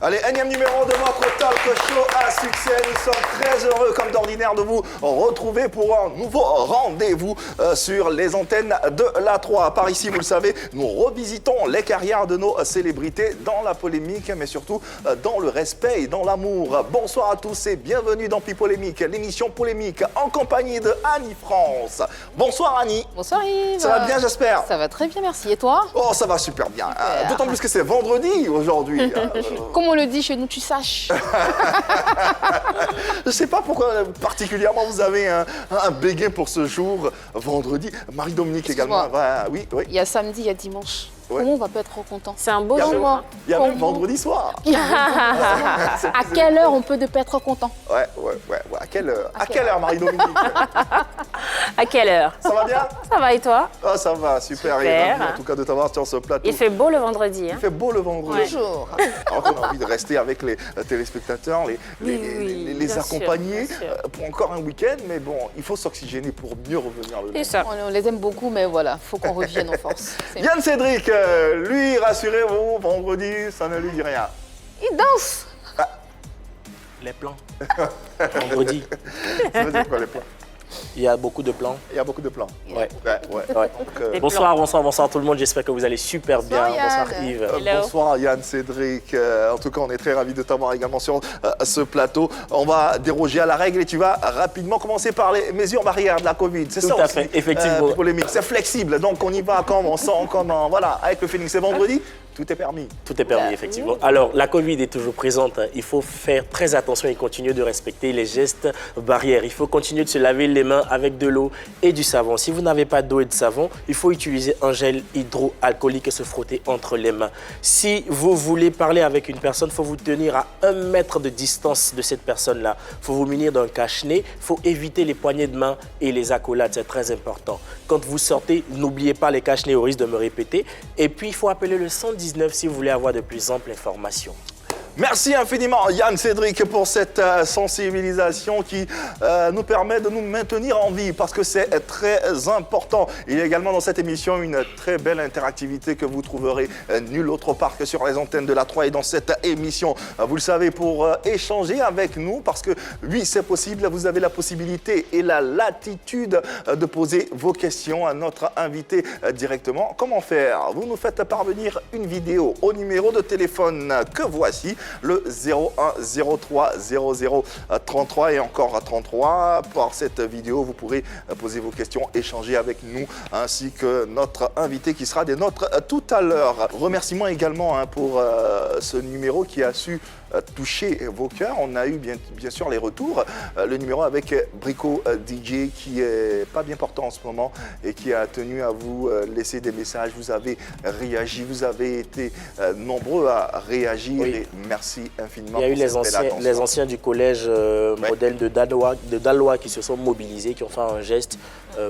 Allez, énième numéro de notre talk show à succès. Nous sommes très heureux, comme d'ordinaire, de vous retrouver pour un nouveau rendez-vous sur les antennes de la 3. Par ici, vous le savez, nous revisitons les carrières de nos célébrités dans la polémique, mais surtout dans le respect et dans l'amour. Bonsoir à tous et bienvenue dans Pipolémique, l'émission polémique en compagnie de Annie France. Bonsoir Annie. Bonsoir Yves. Ça va bien, j'espère? Ça va très bien, merci. Et toi? Oh, ça va super bien. D'autant plus que c'est vendredi aujourd'hui. Comme on le dit chez nous, tu saches. Je ne sais pas pourquoi particulièrement vous avez un béguin pour ce jour, vendredi. Marie-Dominique également. Oui. Il y a samedi, il y a dimanche. Ouais. Comment on va pas être content? C'est un beau moment. Il y a même vendredi soir. À quelle heure on peut ne pas être content? Ouais. À quelle heure, Marie-Dominique? À quelle heure? Ça va bien? Ça va et toi? Ah, ça va, super. Et Super. ravi, en tout cas de t'avoir sur ce plateau. Il fait beau le vendredi. Il Hein? fait beau le vendredi. Toujours. Alors qu'on a envie de rester avec les téléspectateurs, les bien accompagner sûr, bien sûr. pour encore un week-end. Mais bon, il faut s'oxygéner pour mieux revenir le C'est ça. On les aime beaucoup, mais voilà, faut qu'on revienne en force. Yann Cédric, lui, rassurez-vous, vendredi, ça ne lui dit rien. Il danse. Les plans. Vendredi, Ça veut dire quoi les plans? il y a beaucoup de plans. Il y a beaucoup de plans. Ouais. Ouais. Ouais. Bonsoir tout le monde. J'espère que vous allez super bien. Bonsoir, Yann. Bonsoir Yves. Hello. Bonsoir Yann Cédric. En tout cas, on est très ravis de t'avoir également sur ce plateau. On va déroger à la règle et tu vas rapidement commencer par les mesures barrières de la Covid. C'est Tout ça à aussi, fait, effectivement. polémique. C'est flexible, donc on y va comme on sent, voilà, avec le feeling. C'est vendredi, tout est permis. Tout est permis, effectivement. Alors, la Covid est toujours présente. Il faut faire très attention et continuer de respecter les gestes barrières. Il faut continuer de se laver les mains avec de l'eau et du savon. Si vous n'avez pas d'eau et de savon, il faut utiliser un gel hydroalcoolique et se frotter entre les mains. Si vous voulez parler avec une personne, il faut vous tenir à 1 mètre de distance de cette personne-là. Il faut vous munir d'un cache-nez. Il faut éviter les poignées de main et les accolades. C'est très important. Quand vous sortez, n'oubliez pas les cache-nez au risque de me répéter. Et puis, il faut appeler le 119 si vous voulez avoir de plus amples informations. Merci infiniment Yann Cédric pour cette sensibilisation qui nous permet de nous maintenir en vie parce que c'est très important. Il y a également dans cette émission une très belle interactivité que vous trouverez nulle autre part que sur les antennes de la 3 et dans cette émission. Vous le savez, pour échanger avec nous parce que oui, c'est possible, vous avez la possibilité et la latitude de poser vos questions à notre invité directement. Comment faire? Vous nous faites parvenir une vidéo au numéro de téléphone que voici, le 01 03 00 33 et encore 33. Par cette vidéo, vous pourrez poser vos questions, échanger avec nous, ainsi que notre invité qui sera des nôtres tout à l'heure. Remerciements également pour ce numéro qui a su toucher vos cœurs. On a eu bien sûr les retours. Le numéro avec Brico DJ qui est pas bien portant en ce moment et qui a tenu à vous laisser des messages. Vous avez réagi, vous avez été nombreux à réagir. Oui. Et merci infiniment. Il y a eu pour cette belle attention. les anciens du collège modèle de Dalois qui se sont mobilisés, qui ont fait un geste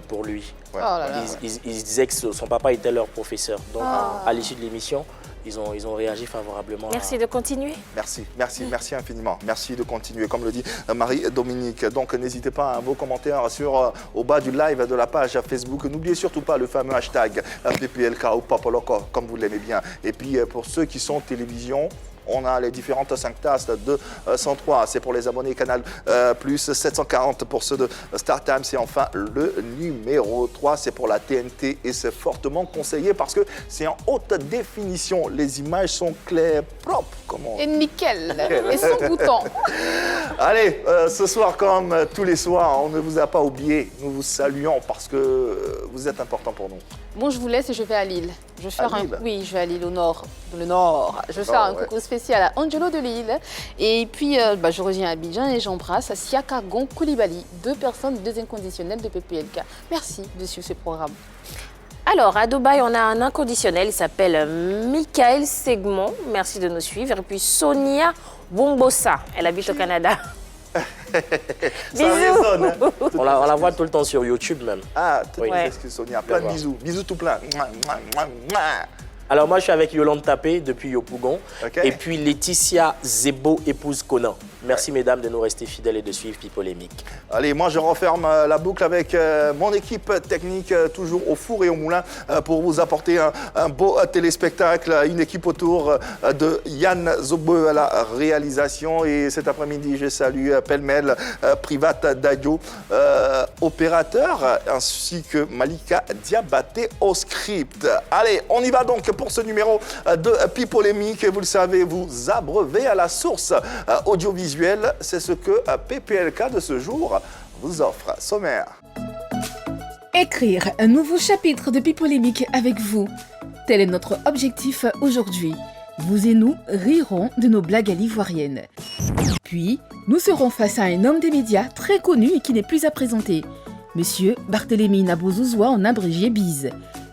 pour lui. Ouais. Oh là là. Ils disaient que son papa était leur professeur. Donc, à l'issue de l'émission, ils ont réagi favorablement. Merci de continuer. Merci infiniment. Merci de continuer, comme le dit Marie-Dominique. Donc, n'hésitez pas à vos commentaires au bas du live de la page Facebook. N'oubliez surtout pas le fameux hashtag PPLK ou Papoloco, comme vous l'aimez bien. Et puis, pour ceux qui sont télévision, on a les différentes 5 tasses de 103, c'est pour les abonnés Canal Plus, 740 pour ceux de StarTimes et enfin le numéro 3, c'est pour la TNT et c'est fortement conseillé parce que c'est en haute définition. Les images sont claires, propres, Et nickel. Et sans bouton. Allez, ce soir comme tous les soirs, on ne vous a pas oublié. Nous vous saluons parce que vous êtes important pour nous. Bon, je vous laisse et je vais à Lille. Je vais faire Lille? Oui, je vais à Lille, au nord. Dans le nord. Je vais faire un coucou spécial à Angelo de Lille. Et puis, je reviens à Abidjan et j'embrasse Siaka Gon Koulibaly, 2 personnes, 2 inconditionnels de PPLK. Merci de suivre ce programme. Alors, à Dubaï, on a un inconditionnel. Il s'appelle Michael Segmont. Merci de nous suivre. Et puis, Sonia Wombosa. Elle habite au Canada. Ça résonne, hein. On la voit tout le temps sur YouTube même. Ah, Oui. excuse Sonia, plein de bisous. Bisous tout plein. Alors moi, je suis avec Yolande Tapé depuis Yopougon. Ok. Et puis Laetitia Zebo, épouse Conan. Merci mesdames de nous rester fidèles et de suivre Pipolémique. Allez, moi je referme la boucle avec mon équipe technique, toujours au four et au moulin, pour vous apporter un beau téléspectacle, une équipe autour de Yann Zobeux à la réalisation. Et cet après-midi, je salue pêle-mêle Private Dadio, opérateur, ainsi que Malika Diabaté au script. Allez, on y va donc pour ce numéro de Pipolémique. Vous le savez, vous abreuvez à la source audiovisuelle. C'est ce que PPLK de ce jour vous offre. Sommaire. Écrire un nouveau chapitre de Pipolémique avec vous. Tel est notre objectif aujourd'hui. Vous et nous rirons de nos blagues à l'ivoirienne. Puis, nous serons face à un homme des médias très connu et qui n'est plus à présenter. Monsieur Barthélémy Nabozouzoua en abrégé Bise.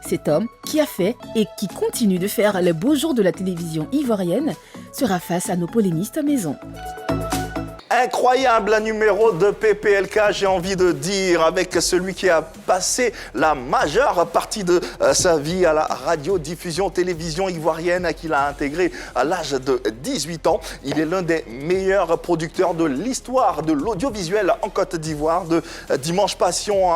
Cet homme qui a fait et qui continue de faire les beaux jours de la télévision ivoirienne sera face à nos polémistes maison. Incroyable numéro de PPLK, j'ai envie de dire, avec celui qui a passé la majeure partie de sa vie à la radiodiffusion télévision ivoirienne qu'il a intégré à l'âge de 18 ans. Il est l'un des meilleurs producteurs de l'histoire de l'audiovisuel en Côte d'Ivoire, de Dimanche Passion.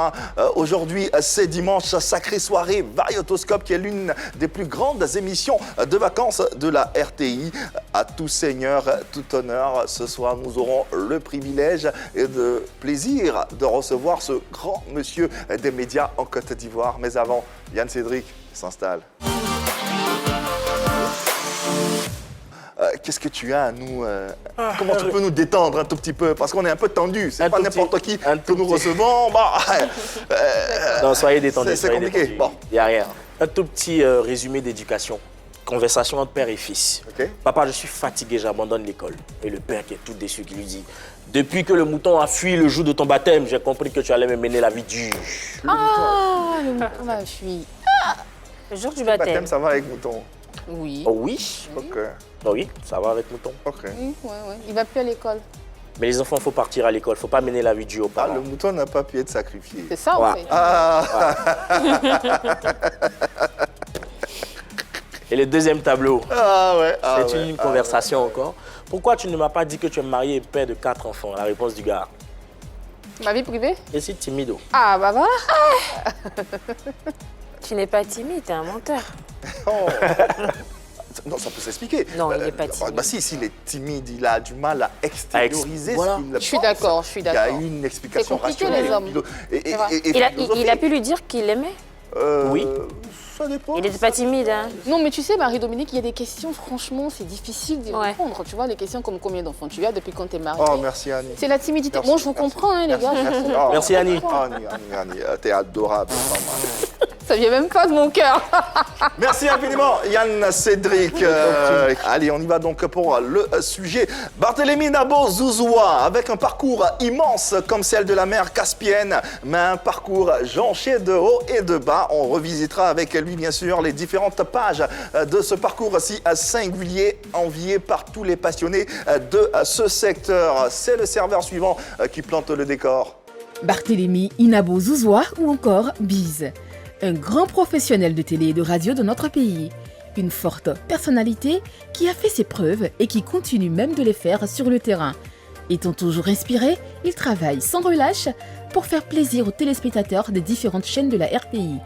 Aujourd'hui, c'est Dimanche, Sacrée Soirée, Variotoscope, qui est l'une des plus grandes émissions de vacances de la RTI. À tout seigneur, tout honneur, ce soir, nous aurons le privilège et le plaisir de recevoir ce grand monsieur des médias en Côte d'Ivoire. Mais avant, Yann Cédric s'installe. Qu'est-ce que tu as à nous comment tu peux nous détendre un tout petit peu? Parce qu'on est un peu tendu. C'est pas n'importe qui que nous recevons. Non, soyez détendus. C'est compliqué. Bon. Il n'y a rien. Un tout petit résumé d'éducation. Conversation entre père et fils. Okay. Papa, je suis fatigué, j'abandonne l'école. Et le père qui est tout déçu, qui lui dit: depuis que le mouton a fui le jour de ton baptême, j'ai compris que tu allais me mener la vie dure. Le mouton m'a fui. Le jour du Le baptême. baptême, ça va avec mouton. Oui. Oh oui? Ok. Oh oui, ça va avec mouton. Ok. Oui, ouais. Il va plus à l'école. Mais les enfants, il faut partir à l'école, il ne faut pas mener la vie dure aux Ah, parents. le mouton n'a pas pu être sacrifié. C'est ça, Ouais. en fait. Ah, Et le deuxième tableau, ah ouais. Ah c'est ouais, une ah conversation ouais. encore. Pourquoi tu ne m'as pas dit que tu es marié et père de 4 enfants? La réponse du gars: Ma vie privée? je suis timide. Ah, bah voilà. Tu n'es pas timide, t'es un menteur. Oh. Non, ça peut s'expliquer. Non, il n'est pas timide. Bah si, s'il est timide, il a du mal à extérioriser Voilà. ce qu'il Je suis pense. d'accord, je suis Il y a d'accord. une explication C'est compliqué, rationnelle. les hommes. Et vrai. Il a philosophique. pu lui dire qu'il l'aimait. Oui. Ça dépend. Il n'était pas timide, hein. Non, mais tu sais, Marie-Dominique, il y a des questions, franchement, c'est difficile d'y Ouais. répondre. Tu vois, les questions comme combien d'enfants tu as depuis quand tu es mariée. Oh, merci Annie. C'est la timidité. Merci, Moi, je vous merci. comprends, hein, les gars. Merci, oh, Merci, Annie. Annie, t'es adorable. Vraiment. Ça vient même pas de mon cœur. Merci infiniment, Yann Cédric. Allez, on y va donc pour le sujet. Barthélémy Nabozouzoua, avec un parcours immense comme celle de la mer Caspienne, mais un parcours jonché de haut et de bas. On revisitera avec lui, bien sûr, les différentes pages de ce parcours si singulier, envié par tous les passionnés de ce secteur. C'est le serveur suivant qui plante le décor. Barthélémy Nabozouzoua ou encore Bise. Un grand professionnel de télé et de radio de notre pays. Une forte personnalité qui a fait ses preuves et qui continue même de les faire sur le terrain. Étant toujours inspiré, il travaille sans relâche pour faire plaisir aux téléspectateurs des différentes chaînes de la RTI.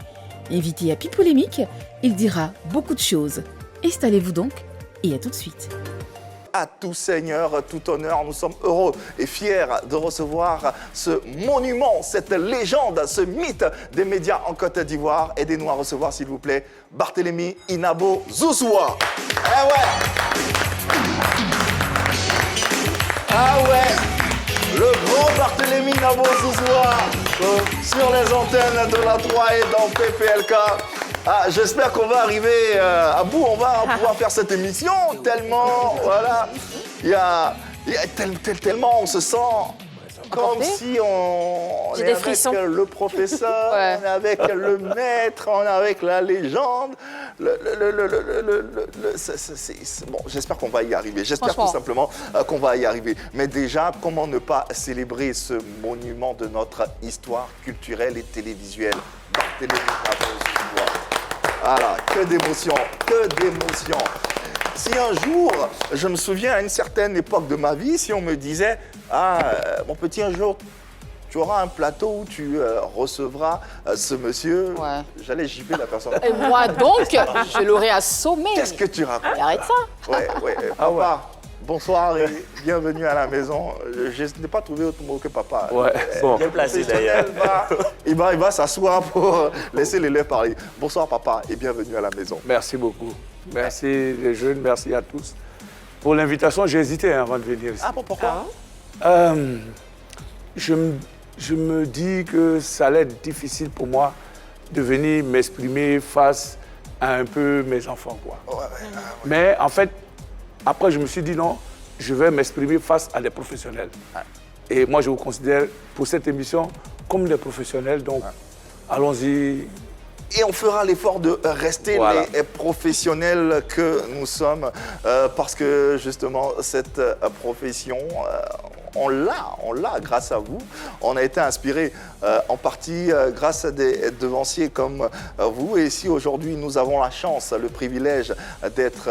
Invité à Pipolémique, il dira beaucoup de choses. Installez-vous donc et à tout de suite. À tout seigneur, tout honneur, nous sommes heureux et fiers de recevoir ce monument, cette légende, ce mythe des médias en Côte d'Ivoire. Aidez-nous à recevoir, s'il vous plaît, Barthélémy Nabozouzoua. Ah ouais! Ah ouais! Le grand Barthélémy Nabozouzoua sur les antennes de la 3 et dans PPLK. Ah, j'espère qu'on va arriver à bout, on va pouvoir faire cette émission tellement, voilà, tellement on se sent comme si on J'ai est des avec frissons. le professeur, Ouais. on est avec le maître, on est avec la légende. Bon, j'espère qu'on va y arriver. J'espère tout Franchement. simplement qu'on va y arriver. Mais déjà, comment ne pas célébrer ce monument de notre histoire culturelle et télévisuelle? Barthélémy Nabozouzoua. Voilà, que d'émotions, que d'émotions. Si un jour, je me souviens à une certaine époque de ma vie, si on me disait « Ah, mon petit, un jour, tu auras un plateau où tu recevras ce monsieur Ouais. », j'allais gifler la personne. Et moi donc, je l'aurais assommé. Qu'est-ce que tu racontes? Mais arrête ça. Ouais, papa, bonsoir et bienvenue à la maison. Je n'ai pas trouvé autre mot que papa. Ouais, bon. Bien placé d'ailleurs. Il va s'asseoir pour laisser l'élève parler. Bonsoir papa et bienvenue à la maison. Merci beaucoup. Merci les jeunes, merci à tous. Pour l'invitation, j'ai hésité avant de venir ici. Ah bon, pourquoi? Je me dis que ça allait être difficile pour moi de venir m'exprimer face à un peu mes enfants, quoi. Ouais. Mais en fait, après, je me suis dit non, je vais m'exprimer face à des professionnels. Et moi, je vous considère pour cette émission comme des professionnels, donc allons-y. Et on fera l'effort de rester Voilà. les professionnels que nous sommes, parce que justement, cette profession, on l'a grâce à vous. On a été inspiré en partie grâce à des devanciers comme vous. Et si aujourd'hui nous avons la chance, le privilège d'être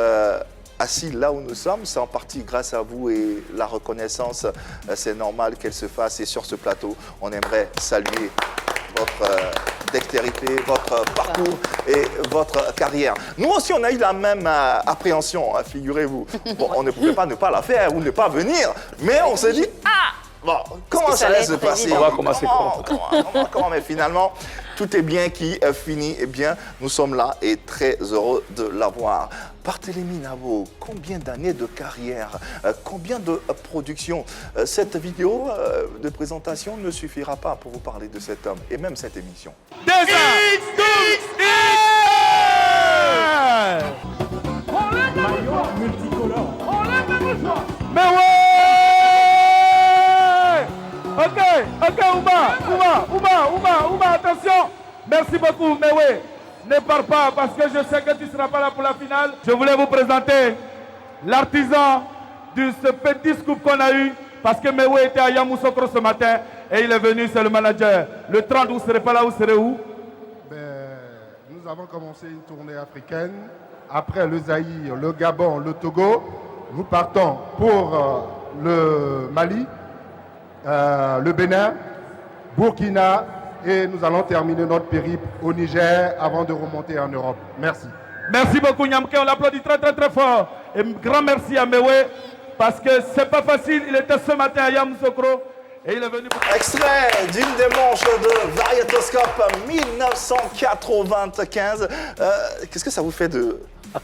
assis là où nous sommes, c'est en partie grâce à vous et la reconnaissance, c'est normal qu'elle se fasse. Et sur ce plateau, on aimerait saluer votre dextérité, votre parcours et votre carrière. Nous aussi, on a eu la même appréhension, figurez-vous. Bon, on ne pouvait pas ne pas la faire ou ne pas venir, mais on s'est dit, bon, comment ça allait se passer? On va commencer Comment? Mais finalement, tout est bien qui finit. Eh bien, nous sommes là et très heureux de l'avoir. Barthélémy Navo, combien d'années de carrière, combien de productions? Cette vidéo de présentation ne suffira pas pour vous parler de cet homme et même cette émission. Mais ouais! Ok, Ouma, attention! Merci beaucoup, mais ouais, ne pars pas parce que je sais que tu ne seras pas là pour la finale. Je voulais vous présenter l'artisan de ce petit scoop qu'on a eu parce que Mewe était à Yamoussoukro ce matin et il est venu, c'est le manager. Le 30, vous ne serez pas là, vous serez où? Nous avons commencé une tournée africaine. Après le Zaïre, le Gabon, le Togo, nous partons pour le Mali, le Bénin, Burkina et nous allons terminer notre périple au Niger avant de remonter en Europe. Merci. Merci beaucoup Nyamke, on l'applaudit très très très fort. Et grand merci à Mewe parce que c'est pas facile, il était ce matin à Yamoussoukro et il est venu pour... Extrait d'une des manches de Variétoscope 1995. Qu'est-ce que ça vous fait de...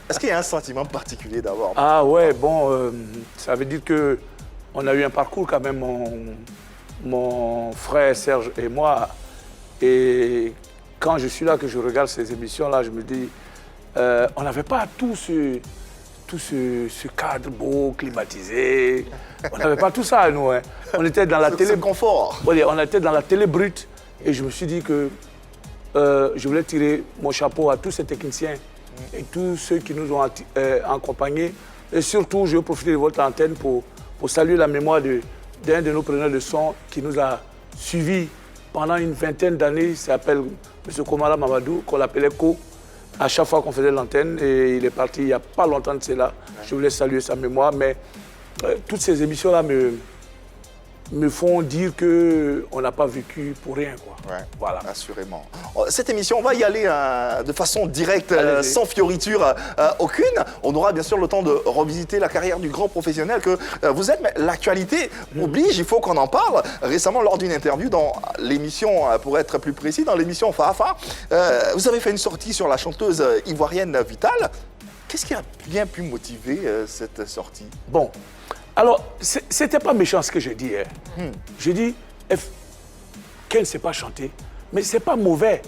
Est-ce qu'il y a un sentiment particulier d'avoir? Ah ouais, bon, ça veut dire que on a eu un parcours quand même, mon frère Serge et moi. Et quand je suis là, que je regarde ces émissions-là, je me dis, on n'avait pas tout ce cadre beau, climatisé. On n'avait pas tout ça à nous. Hein. On était dans la télé... C'est confort. On était dans la télé brute. Et je me suis dit que je voulais tirer mon chapeau à tous ces techniciens et tous ceux qui nous ont accompagnés. Et surtout, je veux profiter de votre antenne pour saluer la mémoire d'un de nos preneurs de son qui nous a suivis pendant une vingtaine d'années. Il s'appelle M. Komala Mamadou, qu'on l'appelait Ko. À chaque fois qu'on faisait l'antenne, et il est parti il n'y a pas longtemps de cela. Je voulais saluer sa mémoire, mais toutes ces émissions-là me font dire qu'on n'a pas vécu pour rien, quoi. Ouais, voilà. Assurément. Cette émission, on va y aller de façon directe, sans fioriture aucune. On aura bien sûr le temps de revisiter la carrière du grand professionnel que vous êtes, mais l'actualité oblige, il faut qu'on en parle. Récemment, lors d'une interview dans l'émission, pour être plus précis, dans l'émission Fafa, vous avez fait une sortie sur la chanteuse ivoirienne Vital. Qu'est-ce qui a bien pu motiver cette sortie? Bon, alors, c'était pas méchant ce que j'ai dit. Hein. J'ai dit qu'elle ne sait pas chanter, mais c'est pas mauvais.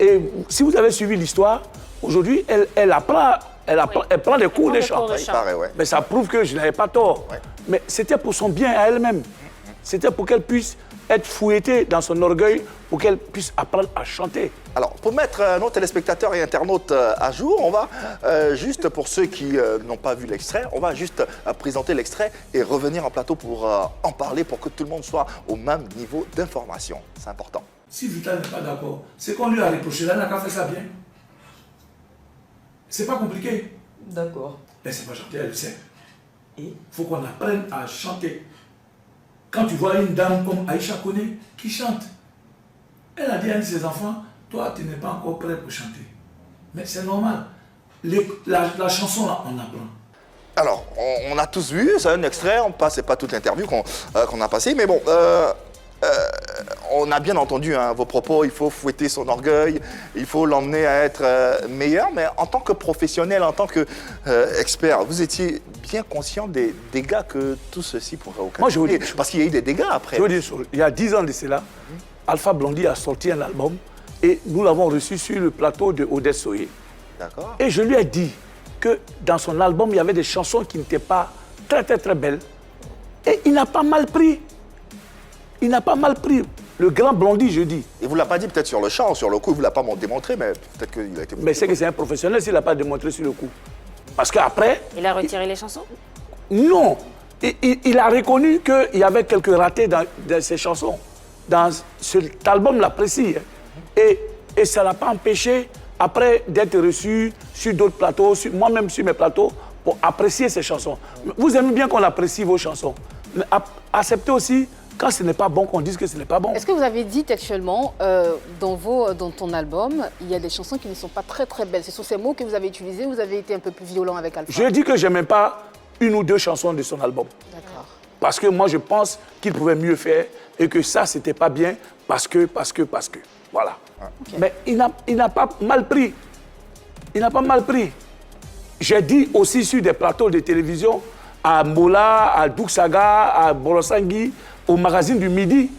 Et si vous avez suivi l'histoire, aujourd'hui, elle prend des cours de chant. Il paraît, ouais. Mais ça prouve que je n'avais pas tort. Ouais. Mais c'était pour son bien à elle-même. C'était pour qu'elle puisse être fouettée dans son orgueil, pour qu'elle puisse apprendre à chanter. Alors, pour mettre nos téléspectateurs et internautes à jour, on va juste, pour ceux qui n'ont pas vu l'extrait, on va juste présenter l'extrait et revenir en plateau pour en parler, pour que tout le monde soit au même niveau d'information. C'est important. Si Vital n'est pas d'accord, c'est qu'on lui a reproché. Là, elle n'a qu'à faire ça bien. C'est pas compliqué. D'accord. Laissez-moi chanter, elle le sait. Il faut qu'on apprenne à chanter. Quand tu vois une dame comme Aïcha Koné qui chante, elle a dit à un de ses enfants, toi, tu n'es pas encore prêt pour chanter. Mais c'est normal. La chanson, là, on apprend. Alors, on a tous vu, c'est un extrait, c'est pas toute l'interview qu'on a passée, mais bon, on a bien entendu vos propos, il faut fouetter son orgueil, il faut l'emmener à être meilleur, mais en tant que professionnel, en tant qu'expert, vous étiez bien conscient des dégâts que tout ceci pourrait occasionner. Moi, je vous dis, parce qu'il y a eu des dégâts après. Je veux dire, il y a 10 ans de cela, Alpha Blondy a sorti un album et nous l'avons reçu sur le plateau de Odette Soye. D'accord. Et je lui ai dit que dans son album, il y avait des chansons qui n'étaient pas très, très, très belles. Et il n'a pas mal pris. Il n'a pas mal pris. Le grand Blondy, je dis. Et vous ne l'avez pas dit peut-être sur le champ, sur le coup, vous ne l'avez pas démontré, mais peut-être qu'il a été... Mais c'est que c'est un professionnel s'il n'a pas démontré sur le coup. Parce qu'après... Il a retiré les chansons? Non. Il a reconnu qu'il y avait quelques ratés dans ses chansons. Dans cet album-là précis. Et ça ne l'a pas empêché, après, d'être reçu sur d'autres plateaux, moi-même sur mes plateaux, pour apprécier ces chansons. Vous aimez bien qu'on apprécie vos chansons. Mais acceptez aussi, quand ce n'est pas bon, qu'on dise que ce n'est pas bon. Est-ce que vous avez dit textuellement, dans ton album, il y a des chansons qui ne sont pas très très belles? C'est sur ces mots que vous avez utilisés, vous avez été un peu plus violent avec Alpha? Je dis que je n'aimais pas une ou deux chansons de son album. D'accord. Parce que moi, je pense qu'il pouvait mieux faire et que ça, c'était pas bien parce que. Voilà. Okay. Mais il n'a pas mal pris. Il n'a pas mal pris. J'ai dit aussi sur des plateaux de télévision, à Mola, à Douksaga, à Borosangui, au magazine du Midi,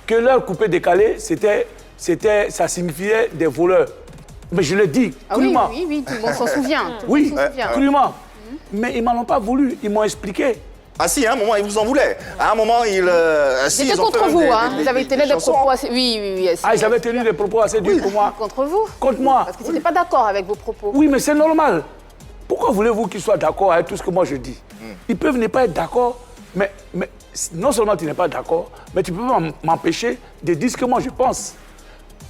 que leur coupé-décalé, ça signifiait des voleurs. Mais je l'ai dit, crûment. Oui, tout le monde s'en souvient. Oui, crûment. Mais ils ne m'en ont pas voulu, ils m'ont expliqué. Ah si, à un moment, ils vous en voulaient. À un moment, C'était contre vous, Vous avez tenu des propos assez... Oui. Ah, ils avaient tenu des propos assez durs pour moi. Contre vous? Contre moi. Parce qu'ils n'étaient pas d'accord avec vos propos. Oui, mais c'est normal. Pourquoi voulez-vous qu'ils soient d'accord avec tout ce que moi je dis? Ils peuvent ne pas être d'accord, mais non seulement tu n'es pas d'accord, mais tu peux pas m'empêcher de dire ce que moi je pense.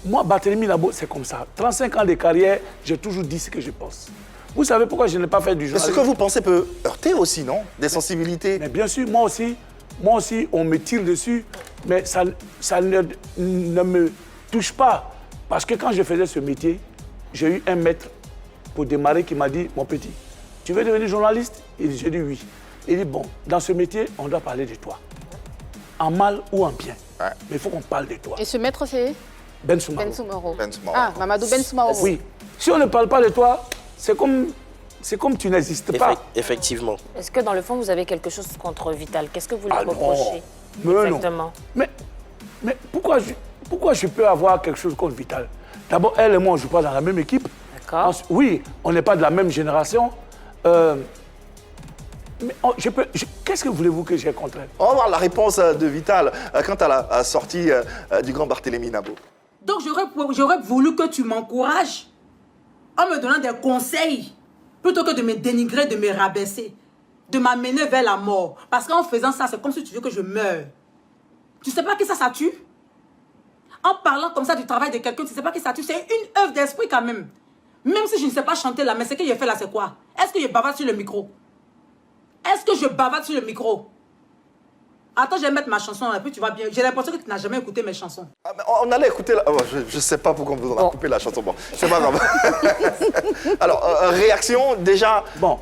Moi, Barthélémy Labo, c'est comme ça. 35 ans de carrière, j'ai toujours dit ce que je pense. Vous savez pourquoi je n'ai pas fait du journalisme? Mais ce que vous pensez peut heurter aussi, non? Des sensibilités. Mais bien sûr, moi aussi, on me tire dessus, mais ça ne me touche pas. Parce que quand je faisais ce métier, j'ai eu un maître pour démarrer qui m'a dit, mon petit, tu veux devenir journaliste? J'ai dit oui. Il dit, bon, dans ce métier, on doit parler de toi. En mal ou en bien. Ouais. Mais il faut qu'on parle de toi. Et ce maître, c'est? Ben Soumaro. Ah, Mamadou Ben Soumaro. Oui. Si on ne parle pas de toi, c'est comme tu n'existes pas. Effectivement. Est-ce que dans le fond, vous avez quelque chose contre Vital? Qu'est-ce que vous lui reprochez? Exactement. Non. Mais pourquoi je peux avoir quelque chose contre Vital? D'abord, elle et moi, on ne joue pas dans la même équipe. D'accord. Oui, on n'est pas de la même génération. Mais qu'est-ce que voulez-vous que j'ai contre elle? On va voir la réponse de Vital quant à la sortie du grand Barthélémy Nabo. Donc j'aurais voulu que tu m'encourages en me donnant des conseils plutôt que de me dénigrer, de me rabaisser, de m'amener vers la mort. Parce qu'en faisant ça, c'est comme si tu veux que je meure. Tu sais pas que ça tue? En parlant comme ça du travail de quelqu'un, tu sais pas que ça tue? C'est une œuvre d'esprit quand même. Même si je ne sais pas chanter là, mais ce que j'ai fait là, c'est quoi? Est-ce que je bavarde sur le micro? Est-ce que je bavarde sur le micro? Attends, je vais mettre ma chanson et puis tu vas bien. J'ai l'impression que tu n'as jamais écouté mes chansons. Ah, on allait écouter... je ne sais pas pourquoi on vous a coupé la chanson. Bon, c'est pas grave. Alors, réaction, déjà... Bon,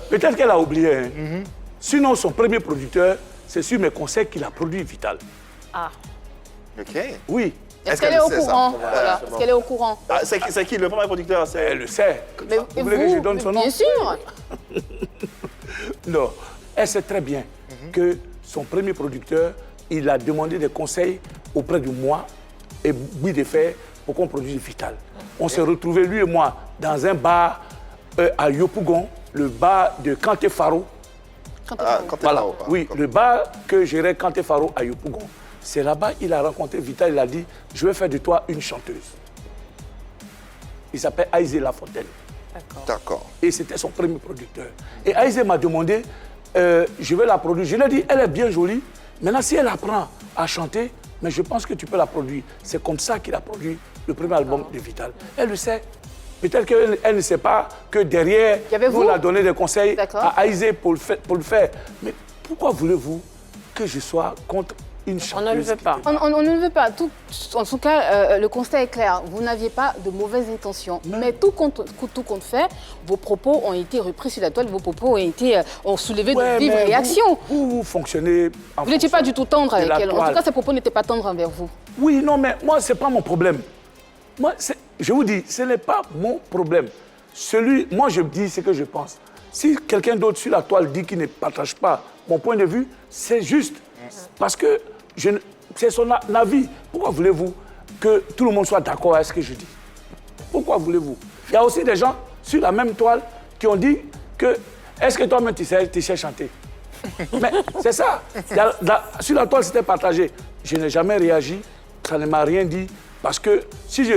peut-être qu'elle a oublié. Hein. Sinon, son premier producteur, c'est sur mes conseils qu'il a produit Vital. Ah. OK. Oui. Est-ce qu'elle est au courant? Voilà. Est-ce qu'elle est au courant? C'est qui le premier producteur? Elle le sait. Mais vous voulez que je donne son nom? Bien sûr. Non, elle sait très bien que son premier producteur, il a demandé des conseils auprès de moi et Boui de Fer pour qu'on produise Vital. On s'est retrouvés, lui et moi, dans un bar à Yopougon, le bar de Kanté Faro. Voilà. Oui, le bar que gérait Kanté Faro à Yopougon. C'est là-bas qu'il a rencontré Vital, il a dit, je vais faire de toi une chanteuse. Il s'appelle Aïzé Lafontaine. D'accord. Et c'était son premier producteur. Et Aïzé m'a demandé, je vais la produire. Je lui ai dit, elle est bien jolie. Maintenant, si elle apprend à chanter, mais je pense que tu peux la produire. C'est comme ça qu'il a produit le premier album de Vital. Elle le sait. Peut-être qu'elle ne sait pas que derrière, nous, on a donné des conseils à Aïsé pour le faire. Mais pourquoi voulez-vous que je sois contre une chanteuse? On ne le veut pas. On ne le veut pas. En tout cas, le constat est clair. Vous n'aviez pas de mauvaises intentions. Mais tout compte fait, vos propos ont été repris sur la toile, vos propos ont soulevé de vives réactions. Vous fonctionnez en Vous n'étiez pas du tout tendre avec elle. En tout cas, ces propos n'étaient pas tendres envers vous. Oui, non, mais moi, ce n'est pas mon problème. Moi, je vous dis, ce n'est pas mon problème. Moi, je dis ce que je pense. Si quelqu'un d'autre sur la toile dit qu'il ne partage pas mon point de vue, c'est juste. Parce que c'est son avis. Pourquoi voulez-vous que tout le monde soit d'accord avec ce que je dis? Pourquoi voulez-vous? Il y a aussi des gens sur la même toile qui ont dit que est-ce que toi-même tu sais chanter? Mais c'est ça. Sur la toile, c'était partagé. Je n'ai jamais réagi. Ça ne m'a rien dit. Parce que si je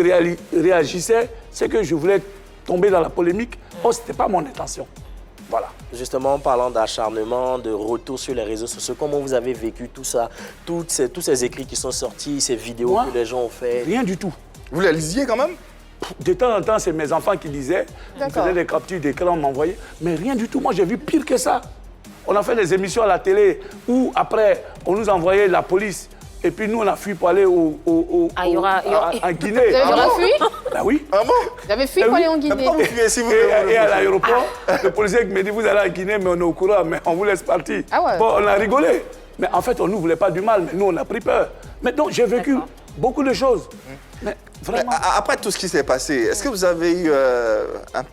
réagissais, c'est que je voulais tomber dans la polémique. Oh, ce n'était pas mon intention. Voilà. Justement, en parlant d'acharnement, de retour sur les réseaux sociaux, comment vous avez vécu tout ça, tous ces écrits qui sont sortis, ces vidéos que les gens ont fait? Rien du tout. Vous les lisiez quand même? De temps en temps, c'est mes enfants qui lisaient. Ils faisaient des captures d'écran, m'envoyaient. Mais rien du tout. Moi, j'ai vu pire que ça. On a fait des émissions à la télé où, après, on nous envoyait la police. Et puis nous, on a fui pour aller en Guinée. Vous avez fui? Ben oui. Ah bon? Vous avez fui pour aller en Guinée? Et à l'aéroport, le policier me dit, vous allez en Guinée, mais on est au courant, mais on vous laisse partir. Ah ouais. Bon, on a rigolé. Mais en fait, on ne nous voulait pas du mal, mais nous, on a pris peur. Mais donc, j'ai vécu beaucoup de choses. Mais vraiment... Mais après tout ce qui s'est passé, est-ce que vous avez eu un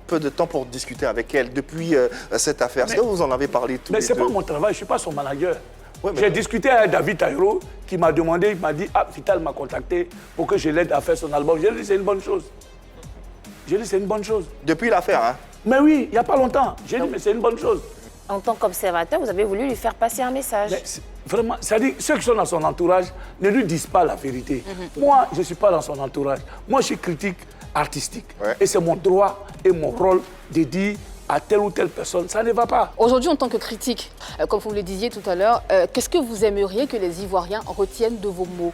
peu de temps pour discuter avec elle depuis cette affaire? Est-ce que vous en avez parlé tous les deux? Mais ce n'est pas mon travail, je ne suis pas son manager. Ouais, j'ai discuté avec David Taïro qui m'a demandé, il m'a dit, ah, Vital m'a contacté pour que je l'aide à faire son album. J'ai dit, c'est une bonne chose. J'ai dit, c'est une bonne chose. Depuis l'affaire, hein? Mais oui, il n'y a pas longtemps. J'ai dit, mais c'est une bonne chose. En tant qu'observateur, vous avez voulu lui faire passer un message. Mais vraiment, c'est-à-dire, ceux qui sont dans son entourage ne lui disent pas la vérité. Moi, je ne suis pas dans son entourage. Moi, je suis critique artistique. Ouais. Et c'est mon droit et mon rôle de dire à telle ou telle personne, ça ne va pas. Aujourd'hui, en tant que critique, comme vous le disiez tout à l'heure, qu'est-ce que vous aimeriez que les Ivoiriens retiennent de vos mots?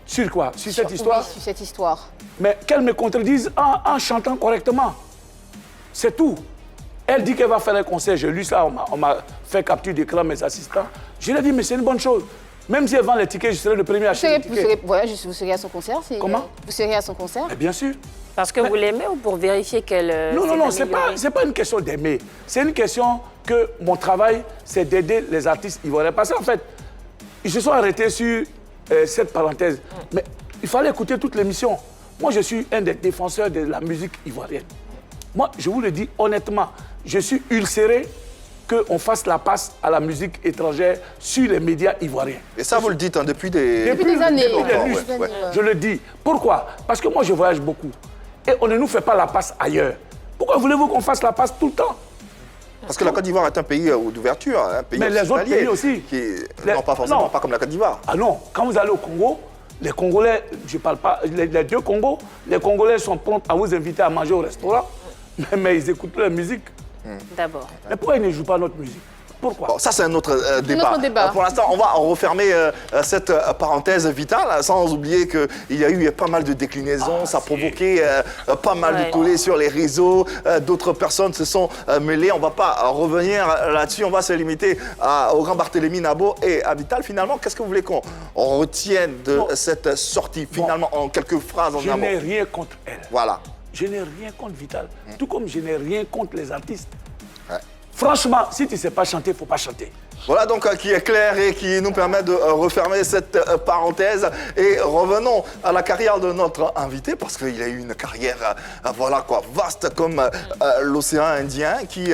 Sur quoi? Sur cette histoire? Oui, sur cette histoire. Mais qu'elle me contredise en chantant correctement. C'est tout. Elle dit qu'elle va faire un concert. J'ai lu ça, on m'a fait capture d'écran, mes assistants. Je lui ai dit, mais c'est une bonne chose. Même si elle vend les tickets, je serai le premier à acheter les tickets. Vous serez à son concert? Comment? Vous serez à son concert? Mais bien sûr. Parce que vous l'aimez ou pour vérifier qu'elle... Non, c'est pas une question d'aimer. C'est une question que mon travail, c'est d'aider les artistes ivoiriens. Parce qu'en fait, ils se sont arrêtés sur cette parenthèse. Mais il fallait écouter toute l'émission. Moi, je suis un des défenseurs de la musique ivoirienne. Moi, je vous le dis honnêtement, je suis ulcéré qu'on fasse la passe à la musique étrangère sur les médias ivoiriens. Et ça, vous le dites depuis des années. Je le dis. Pourquoi? Parce que moi, je voyage beaucoup. Et on ne nous fait pas la passe ailleurs. Pourquoi voulez-vous qu'on fasse la passe tout le temps? Parce que la Côte d'Ivoire est un pays d'ouverture, un pays mais les autres pays aussi. Non, pas forcément, pas comme la Côte d'Ivoire. Ah non, quand vous allez au Congo, les Congolais, je ne parle pas, les deux Congos, les Congolais sont prêts à vous inviter à manger au restaurant, mais ils écoutent leur musique. D'abord. Mais pourquoi ils ne jouent pas notre musique? Pourquoi? Bon, ça, c'est un autre débat. Pour l'instant, on va refermer cette parenthèse vitale, sans oublier qu'il y a eu pas mal de déclinaisons. Ça a provoqué pas mal de tollés sur les réseaux. D'autres personnes se sont mêlées. On ne va pas revenir là-dessus. On va se limiter au grand Barthélémy Nabo et à Vital. Finalement, qu'est-ce que vous voulez qu'on retienne de cette sortie, finalement, en quelques phrases? Je n'ai rien contre elle. Voilà. Je n'ai rien contre Vital. Tout comme je n'ai rien contre les artistes. Ouais. Franchement, si tu ne sais pas chanter, il ne faut pas chanter. Voilà donc qui est clair et qui nous permet de refermer cette parenthèse. Et revenons à la carrière de notre invité, parce qu'il a eu une carrière voilà quoi, vaste comme l'océan Indien qui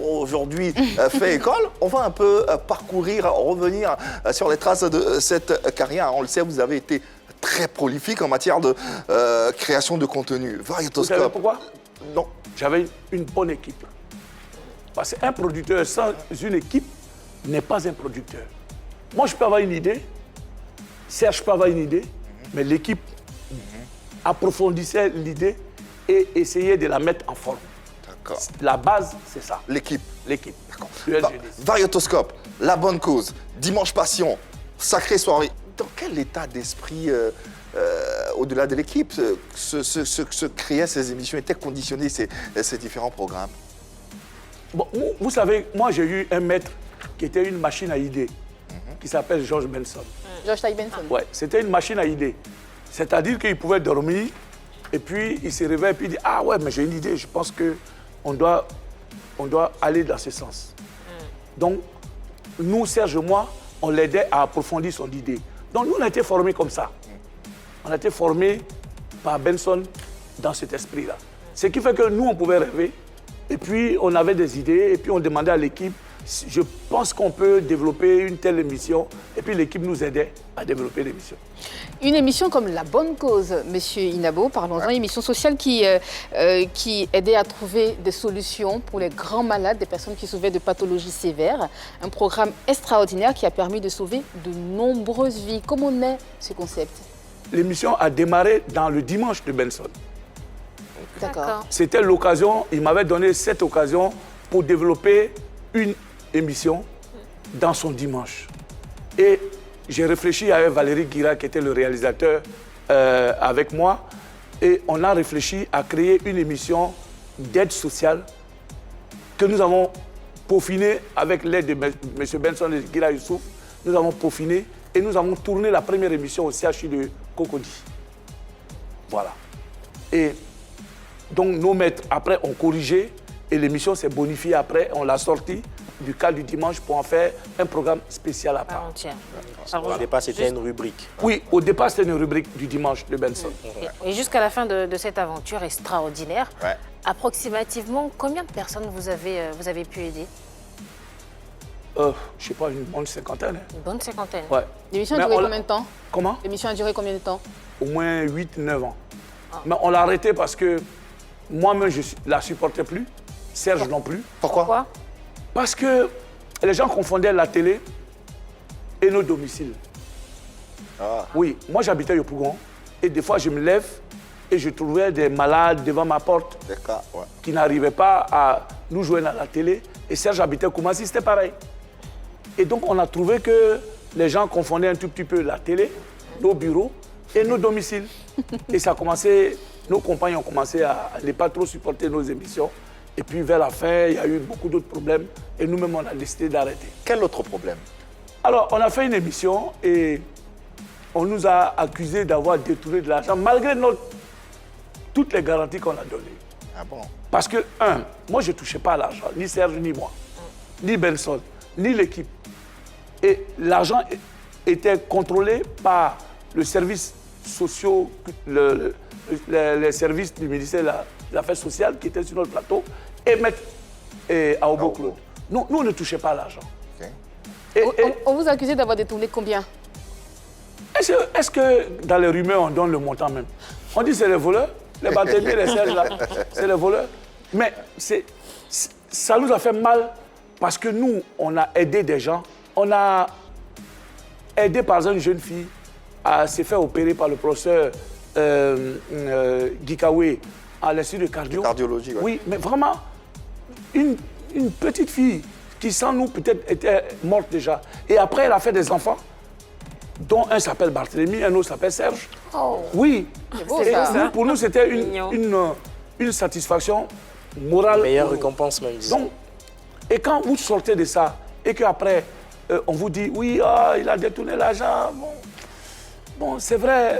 aujourd'hui fait école. On va un peu parcourir, revenir sur les traces de cette carrière. On le sait, vous avez été très prolifique en matière de création de contenu. Varietoscope. Vous savez pourquoi? Non. J'avais une bonne équipe. Parce qu'un producteur sans une équipe n'est pas un producteur. Moi, je peux avoir une idée, Serge peut avoir une idée, mais l'équipe approfondissait l'idée et essayait de la mettre en forme. D'accord. La base, c'est ça. L'équipe. L'équipe. D'accord. Varietoscope, La Bonne Cause, Dimanche Passion, Sacrée Soirée. Dans quel état d'esprit au-delà de l'équipe, se créaient ces émissions, étaient conditionnés ces différents programmes? Bon, vous savez, moi j'ai eu un maître qui était une machine à idées, qui s'appelle George Benson. George Ty Benson. Ouais, c'était une machine à idées. C'est-à-dire qu'il pouvait dormir, et puis il se réveille, et puis il dit « Ah ouais, mais j'ai une idée, je pense qu'on doit aller dans ce sens. » Donc, nous, Serge et moi, on l'aidait à approfondir son idée. Donc, nous, on a été formés comme ça. On a été formés par Benson dans cet esprit-là. Ce qui fait que nous, on pouvait rêver, et puis on avait des idées, et puis on demandait à l'équipe, je pense qu'on peut développer une telle émission, et puis l'équipe nous aidait à développer l'émission. Une émission comme La Bonne Cause, Monsieur Inabo, parlons-en, une émission sociale qui aidait à trouver des solutions pour les grands malades, des personnes qui souffraient de pathologies sévères. Un programme extraordinaire qui a permis de sauver de nombreuses vies. Comment naît ce concept? L'émission a démarré dans le dimanche de Benson. D'accord. C'était l'occasion, il m'avait donné cette occasion pour développer une émission dans son dimanche. Et j'ai réfléchi avec Valérie Guira, qui était le réalisateur avec moi, et on a réfléchi à créer une émission d'aide sociale que nous avons peaufinée avec l'aide de M. Benson et Guira Youssouf. Nous avons peaufiné et nous avons tourné la première émission au CHU de Cocody. Voilà. Et donc nos maîtres, après, ont corrigé et l'émission s'est bonifiée après. On l'a sortie du cadre du dimanche pour en faire un programme spécial à part. Au départ, c'était une rubrique. Oui, au départ, c'était une rubrique du dimanche de Benson. Et jusqu'à la fin de cette aventure extraordinaire, approximativement, combien de personnes vous avez pu aider? Je ne sais pas, une bonne cinquantaine. Hein. Une bonne cinquantaine. Ouais. L'émission a duré combien de temps? Comment? L'émission a duré combien de temps? Au moins 8-9 ans. Mais on l'a arrêté parce que moi-même, je ne la supportais plus. Serge non plus. Pourquoi? Parce que les gens confondaient la télé et nos domiciles. Oui, moi j'habitais au Pougon et des fois je me lève et je trouvais des malades devant ma porte qui n'arrivaient pas à nous joindre à la télé. Et Serge habitait Koumassi, c'était pareil. Et donc on a trouvé que les gens confondaient un tout petit peu la télé, nos bureaux et nos domiciles. Et ça a commencé, nos compagnes ont commencé à ne pas trop supporter nos émissions. Et puis vers la fin, il y a eu beaucoup d'autres problèmes et nous-mêmes, on a décidé d'arrêter. Quel autre problème? Alors, on a fait une émission et on nous a accusés d'avoir détourné de l'argent malgré toutes les garanties qu'on a données. Ah bon? Parce que, moi, je ne touchais pas à l'argent, ni Serge, ni moi, ni Benson, ni l'équipe. Et l'argent était contrôlé par le service social, les services du ministère de l'Affaires sociales qui étaient sur notre plateau et Maître Aobo Claude. Nous, on ne touchait pas à l'argent. On vous a accusé d'avoir détourné combien? Est-ce que dans les rumeurs, on donne le montant même? On dit c'est les voleurs, les Barthélémy, les Serge là, c'est les voleurs. Mais ça nous a fait mal parce que nous, on a aidé des gens. On a aidé par exemple une jeune fille à se faire opérer par le professeur Gikawe à l'Institut de cardiologie. Oui, mais vraiment, une petite fille qui sans nous peut-être était morte déjà. Et après, elle a fait des enfants, dont un s'appelle Barthélémy, un autre s'appelle Serge. Oh. Oui. Beau, et ça. pour nous, c'était une satisfaction morale. Meilleure récompense même, disons. Donc, et quand vous sortez de ça, et qu'après, on vous dit, oui, il a détourné l'argent, bon c'est vrai,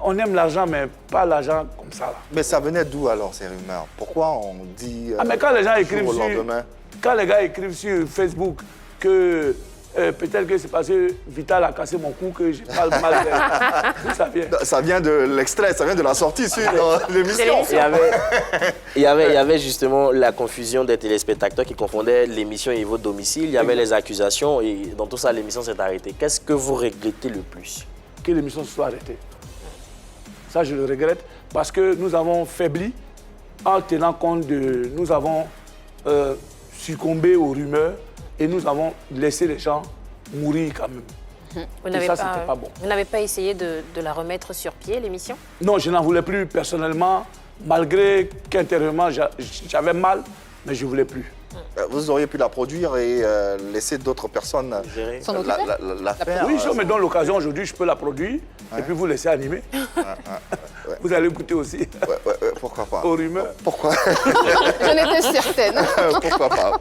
on aime l'argent, mais pas l'argent comme ça. Là. Mais ça venait d'où alors, ces rumeurs? Pourquoi on dit mais quand les gens écrivent au lendemain? Quand les gars écrivent sur Facebook que peut-être que c'est parce que Vital a cassé mon cou que j'ai pas le mal fait. D'où ça vient? Ça vient de l'extrait, ça vient de la sortie sur l'émission. Il y avait justement la confusion des téléspectateurs qui confondaient l'émission et votre domicile. Il y avait les accusations et dans tout ça, l'émission s'est arrêtée. Qu'est-ce que vous regrettez le plus? Que l'émission se soit arrêtée. Ça, je le regrette parce que nous avons faibli en tenant compte de... Nous avons succombé aux rumeurs et nous avons laissé les gens mourir quand même. Et ça, c'était pas bon. Vous n'avez pas essayé de la remettre sur pied, l'émission? Non, je n'en voulais plus personnellement, malgré qu'intérieurement, j'avais mal, mais je ne voulais plus. Vous auriez pu la produire et laisser d'autres personnes la faire. Oui, si on me donne l'occasion aujourd'hui, je peux la produire et puis vous laisser animer. Vous allez goûter aussi. Pourquoi pas. Aux rumeurs. Pourquoi J'en étais certaine. Pourquoi pas,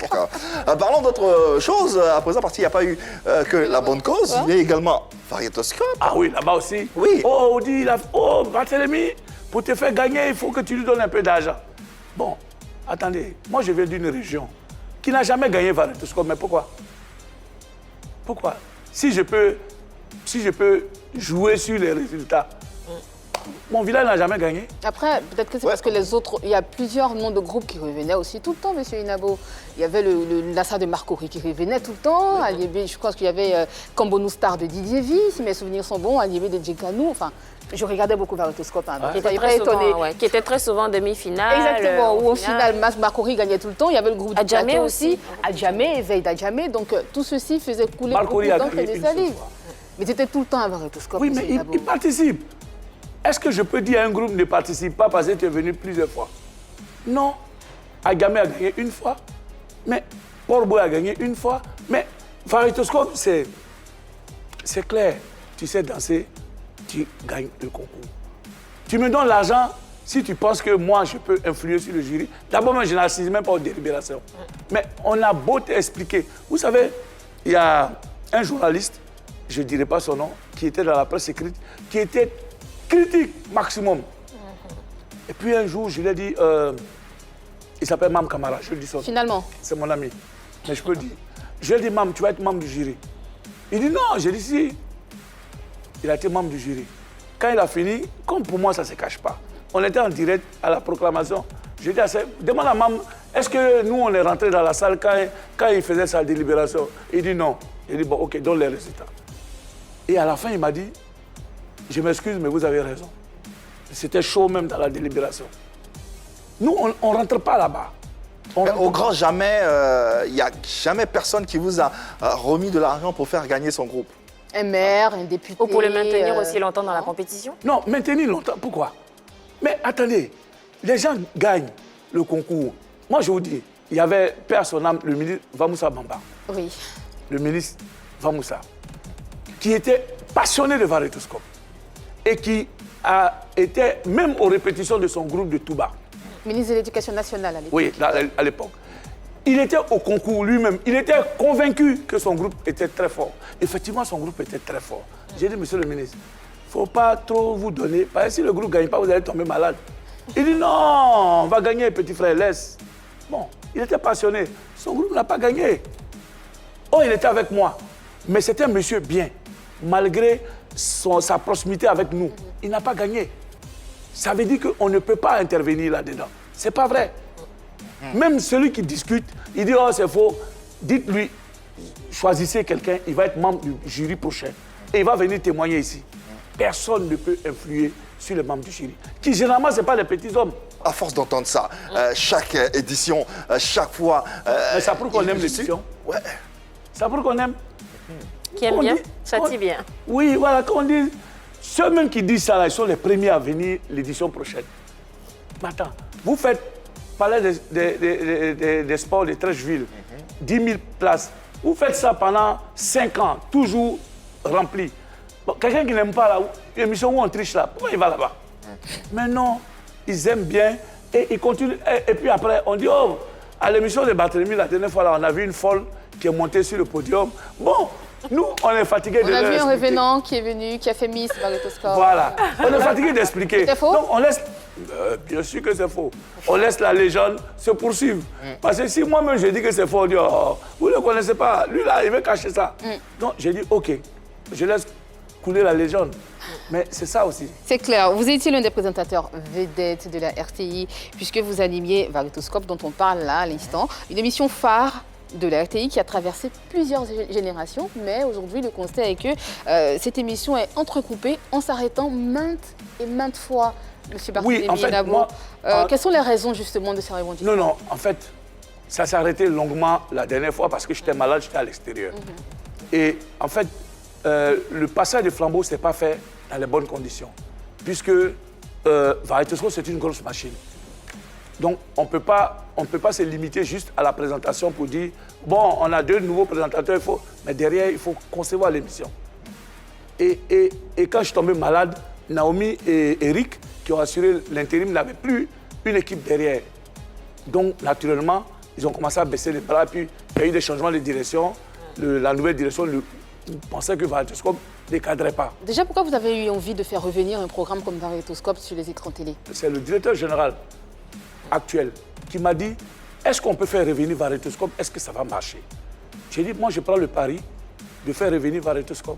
parlons d'autre chose à présent, parce qu'il n'y a pas eu que la bonne cause, il y a également Variétoscope. Ah oui, là-bas aussi. Oui. Oh, on dit, Barthélemy, pour te faire gagner, il faut que tu lui donnes un peu d'argent. Bon, attendez, moi je viens d'une région qui n'a jamais gagné Variétoscope, mais pourquoi? Pourquoi? Si je peux jouer sur les résultats, mon village n'a jamais gagné. Après, peut-être que c'est parce que les autres, il y a plusieurs noms de groupes qui revenaient aussi tout le temps, monsieur Inabo. Il y avait l'Assa de Marcory qui revenait tout le temps. Je crois qu'il y avait Kambonou Star de Didier V, si mes souvenirs sont bons, Aliébé de Djekanou. Enfin, je regardais beaucoup Variétoscope. Donc qui était très souvent en demi-finale. Exactement, où au final, Marcory gagnait tout le temps. Il y avait le groupe de Adjamé Plateau aussi. Adjamé, Éveil d'Adjamé. Donc tout ceci faisait couler beaucoup d'encre et de salive. Mais c'était tout le temps à Variétoscope. Oui, mais il participe. Est-ce que je peux dire à un groupe ne participe pas parce que tu es venu plusieurs fois? Non. Agamé a gagné une fois, mais Porbo a gagné une fois. Mais Variétoscope, c'est clair. Tu sais danser, tu gagnes le concours. Tu me donnes l'argent si tu penses que moi, je peux influer sur le jury. D'abord, moi, je n'assiste même pas aux délibérations. Mais on a beau t'expliquer. Vous savez, il y a un journaliste, je ne dirai pas son nom, qui était dans la presse écrite, qui était critique maximum. Et puis un jour, je lui ai dit, il s'appelle Mam Kamara, je lui dis son. Finalement. C'est mon ami, mais je peux le dire. Je lui ai dit, Mam, tu vas être membre du jury. Il dit non, j'ai dit si. Il a été membre du jury. Quand il a fini, comme pour moi, ça ne se cache pas. On était en direct à la proclamation. Je lui ai dit, demande à Mam, est-ce que nous, on est rentré dans la salle quand il faisait sa délibération? Il dit non. Il dit, bon, ok, donne les résultats. Et à la fin, il m'a dit, je m'excuse, mais vous avez raison. C'était chaud même dans la délibération. Nous, on ne rentre pas là-bas. Au grand jamais, il n'y a jamais personne qui vous a remis de l'argent pour faire gagner son groupe. Un maire, un député. Ou pour le maintenir aussi longtemps dans la compétition? Non, maintenir longtemps, pourquoi? Mais attendez, les gens gagnent le concours. Moi, je vous dis, il y avait père son âme, le ministre Vamoussa Bamba. Oui. Le ministre Vamoussa, qui était passionné de Variétoscope et qui a été même aux répétitions de son groupe de Touba. Ministre de l'Éducation nationale à l'époque. Oui, à l'époque. Il était au concours lui-même. Il était convaincu que son groupe était très fort. Effectivement, son groupe était très fort. J'ai dit, monsieur le ministre, il ne faut pas trop vous donner. Parce que si le groupe ne gagne pas, vous allez tomber malade. Il dit, non, on va gagner, petit frère, laisse. Bon, il était passionné. Son groupe n'a pas gagné. Oh, il était avec moi. Mais c'était un monsieur bien. Malgré sa proximité avec nous, il n'a pas gagné. Ça veut dire qu'on ne peut pas intervenir là-dedans. Ce n'est pas vrai. Même celui qui discute, il dit, oh, c'est faux. Dites-lui, choisissez quelqu'un, il va être membre du jury prochain. Et il va venir témoigner ici. Personne ne peut influer sur les membres du jury. Qui, généralement, ce n'est pas les petits hommes. À force d'entendre ça, chaque édition, chaque fois... Mais ça prouve qu'on aime l'édition. Ouais. Ça prouve qu'on aime. Qui aime bien, châtie bien. Oui, voilà, quand on dit... Ceux même qui disent ça, là, ils sont les premiers à venir l'édition prochaine. Mais attends, vous faites parler des sports de Trècheville, 10 000 places. Vous faites ça pendant 5 ans, toujours rempli. Bon, quelqu'un qui n'aime pas l'émission où on triche là, pourquoi il va là-bas? Mais non, ils aiment bien et ils continuent. Et puis après, on dit, oh, à l'émission de Barthélemy, la dernière fois, là, on a vu une folle qui est montée sur le podium. Bon, nous, on est fatigués de leur expliquer. On a vu un expliquer. revenant qui est venu, qui a fait Miss Variétoscope. Voilà, on est fatigué d'expliquer. C'est faux? Donc on laisse... bien sûr que c'est faux. On laisse la légende se poursuivre. Parce que si moi-même je dis que c'est faux, on dit, oh, vous ne le connaissez pas, lui là, il veut cacher ça. Donc j'ai dit, ok, je laisse couler la légende. Mais c'est ça aussi. C'est clair. Vous étiez l'un des présentateurs vedettes de la RTI, puisque vous animiez Variétoscope, dont on parle là à l'instant. Une émission phare de la RTI qui a traversé plusieurs générations, mais aujourd'hui le constat est que cette émission est entrecoupée en s'arrêtant maintes fois. Monsieur Barthélemy, oui, en fait, moi, quelles sont les raisons justement de ces rebondissements? Non, en fait, ça s'est arrêté longuement la dernière fois parce que j'étais malade, j'étais à l'extérieur. Et en fait, le passage de flambeau ne s'est pas fait dans les bonnes conditions, puisque Variétoscope, c'est une grosse machine. Donc, on ne peut pas se limiter juste à la présentation pour dire, bon, on a 2 nouveaux présentateurs, mais derrière, il faut concevoir l'émission. Et quand je suis tombé malade, Naomi et Eric, qui ont assuré l'intérim, n'avaient plus une équipe derrière. Donc, naturellement, ils ont commencé à baisser les bras, puis il y a eu des changements de direction. La nouvelle direction pensait que Variétoscope ne cadrait pas. Déjà, pourquoi vous avez eu envie de faire revenir un programme comme Variétoscope sur les écrans télé? C'est le directeur général actuel qui m'a dit, est-ce qu'on peut faire revenir Variétoscope? Est-ce que ça va marcher? J'ai dit, moi je prends le pari de faire revenir Variétoscope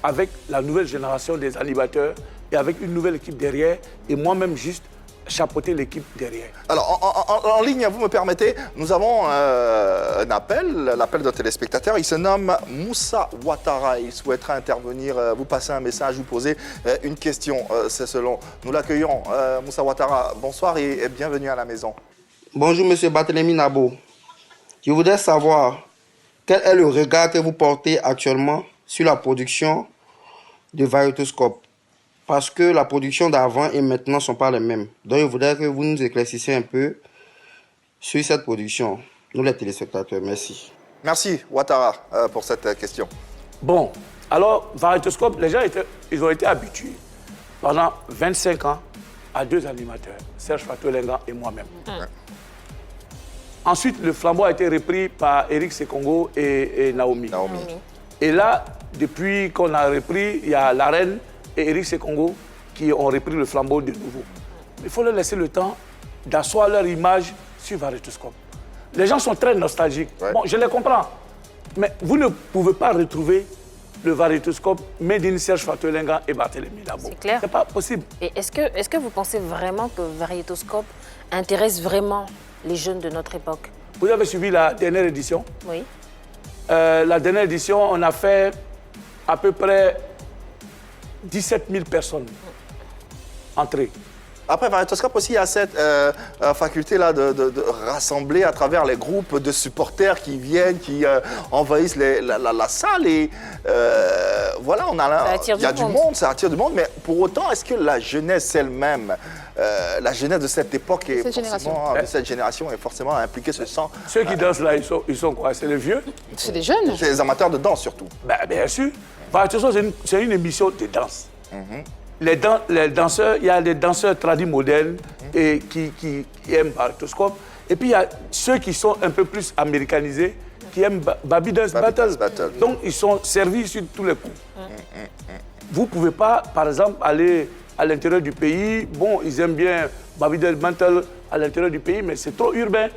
avec la nouvelle génération des animateurs et avec une nouvelle équipe derrière et moi-même juste chapeauter l'équipe derrière. Alors, en ligne, vous me permettez, nous avons un appel, l'appel d'un téléspectateur. Il se nomme Moussa Ouattara. Il souhaiterait intervenir, vous passer un message, vous poser une question. C'est selon. Nous l'accueillons. Moussa Ouattara, bonsoir et bienvenue à la maison. Bonjour, monsieur Barthélémy Nabo. Je voudrais savoir quel est le regard que vous portez actuellement sur la production de Variétoscope. Parce que la production d'avant et maintenant ne sont pas les mêmes. Donc, je voudrais que vous nous éclaircissiez un peu sur cette production, nous les téléspectateurs. Merci. Merci, Ouattara, pour cette question. Bon, alors, Variétoscope, les gens ils ont été habitués pendant 25 ans à 2 animateurs, Serge Fatou-Lenga et moi-même. Ensuite, le flambeau a été repris par Eric Sekongo et Naomi. Et là, depuis qu'on a repris, il y a la reine et Eric Sekongo qui ont repris le flambeau de nouveau. Il faut leur laisser le temps d'asseoir leur image sur Variétoscope. Les gens sont très nostalgiques. Ouais. Bon, je les comprends. Mais vous ne pouvez pas retrouver le Variétoscope made in Serge Fatou-Lenga et Barthélémy Nabo. C'est clair. C'est pas possible. Et est-ce que vous pensez vraiment que Variétoscope intéresse vraiment les jeunes de notre époque? Vous avez suivi la dernière édition? Oui. La dernière édition, on a fait à peu près 17 000 personnes entrées. Après, Variétoscope aussi a cette faculté-là de rassembler à travers les groupes de supporters qui viennent, qui envahissent la salle. Et voilà, il y a du monde, ça attire du monde. Mais pour autant, est-ce que la jeunesse elle-même, la jeunesse de cette époque, de cette génération est forcément impliquée, se sent... Ceux qui dansent là, ils sont quoi? C'est les vieux? C'est les jeunes. C'est les amateurs de danse surtout. Ben, bien sûr. Variétoscope, c'est une émission de danse. Les danseurs, il y a les danseurs tradis modernes et qui aiment Variétoscope. Et puis il y a ceux qui sont un peu plus américanisés, qui aiment Baby Dance Battle. Donc ils sont servis sur tous les coups. Vous ne pouvez pas, par exemple, aller à l'intérieur du pays. Bon, ils aiment bien Baby Dance Battle à l'intérieur du pays, mais c'est trop urbain.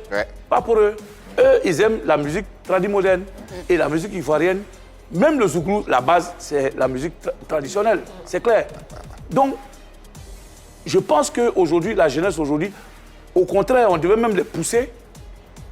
Pas pour eux. Eux, ils aiment la musique tradis moderne et la musique ivoirienne. Même le zouglou, la base, c'est la musique traditionnelle. C'est clair. Donc, je pense qu'aujourd'hui, la jeunesse aujourd'hui, au contraire, on devait même les pousser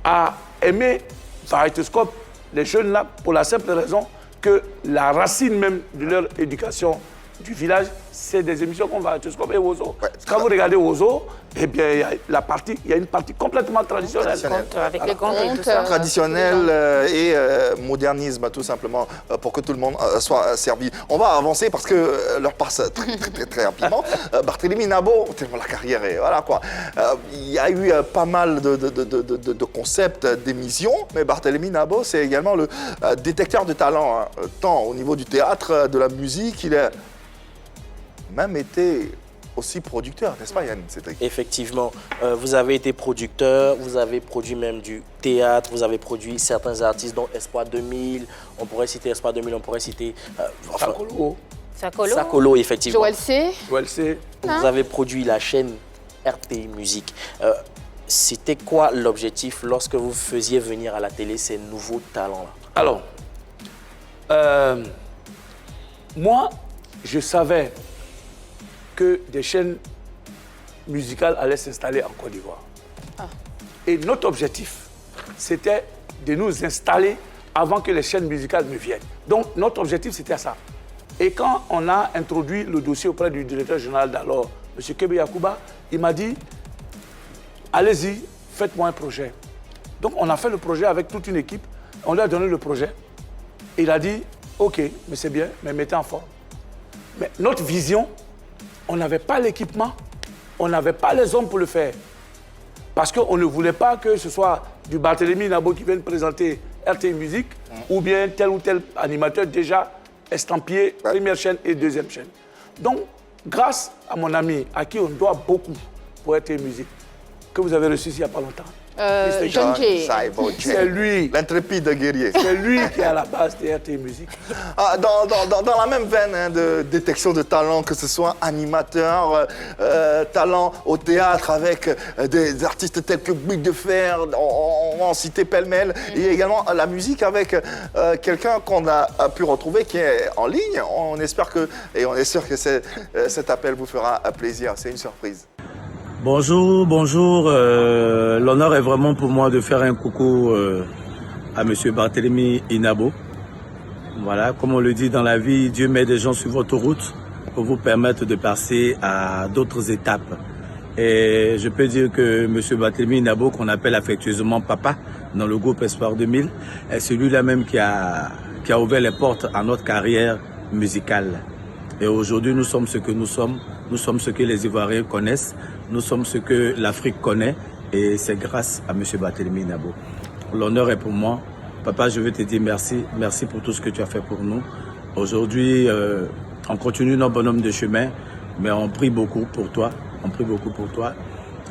à aimer Variétoscope, les jeunes là, pour la simple raison que la racine même de leur éducation du village, c'est des émissions comme Variétoscope et Ozo. Quand vous regardez Ozo, eh bien, il y a une partie complètement traditionnelle. Avec les contes et tout ça. Traditionnel et modernisme, tout simplement, pour que tout le monde soit servi. On va avancer parce que l'heure passe très rapidement. Barthélémy Nabo, tellement la carrière est... Voilà quoi. Il y a eu pas mal de concepts, d'émissions, mais Barthélémy Nabo, c'est également le détecteur de talent, tant au niveau du théâtre, de la musique, il a même été aussi producteur, n'est-ce pas Yann Cédric? Effectivement, vous avez été producteur, vous avez produit même du théâtre, vous avez produit certains artistes dont Espoir 2000, on pourrait citer Espoir 2000, on pourrait citer... Sakolo, effectivement. Joël C. Vous avez produit la chaîne RTI Musique. C'était quoi l'objectif lorsque vous faisiez venir à la télé ces nouveaux talents-là? Alors, moi, je savais que des chaînes musicales allaient s'installer en Côte d'Ivoire. Et notre objectif, c'était de nous installer avant que les chaînes musicales ne viennent. Donc, notre objectif, c'était ça. Et quand on a introduit le dossier auprès du directeur général d'alors, M. Kebe Yakuba, il m'a dit, allez-y, faites-moi un projet. Donc, on a fait le projet avec toute une équipe. On lui a donné le projet. Et il a dit, OK, mais c'est bien, mais mettez en forme. Mais notre vision, on n'avait pas l'équipement, on n'avait pas les hommes pour le faire. Parce qu'on ne voulait pas que ce soit du Barthélémy Nabo qui vienne présenter RTI Musique ou bien tel ou tel animateur déjà estampillé, première chaîne et deuxième chaîne. Donc, grâce à mon ami, à qui on doit beaucoup pour RTI Musique, que vous avez reçu il n'y a pas longtemps. John Jay. C'est lui. L'intrépide guerrier. C'est lui qui est à la base de RTI Musique. Dans la même veine de détection de talent, que ce soit animateur, talent au théâtre avec des artistes tels que Big de Fer, on va en citer pêle-mêle, et également la musique avec quelqu'un qu'on a pu retrouver qui est en ligne. On espère que cet appel vous fera plaisir. C'est une surprise. Bonjour. L'honneur est vraiment pour moi de faire un coucou à M. Barthélémy Nabo. Voilà, comme on le dit dans la vie, Dieu met des gens sur votre route pour vous permettre de passer à d'autres étapes. Et je peux dire que M. Barthélémy Nabo, qu'on appelle affectueusement Papa dans le groupe Espoir 2000, est celui-là même qui a ouvert les portes à notre carrière musicale. Et aujourd'hui, nous sommes ce que nous sommes. Nous sommes ce que les Ivoiriens connaissent. Nous sommes ce que l'Afrique connaît. Et c'est grâce à M. Barthélémy Nabo. L'honneur est pour moi. Papa, je veux te dire merci. Merci pour tout ce que tu as fait pour nous. Aujourd'hui, on continue notre bonhomme de chemin. Mais on prie beaucoup pour toi. On prie beaucoup pour toi.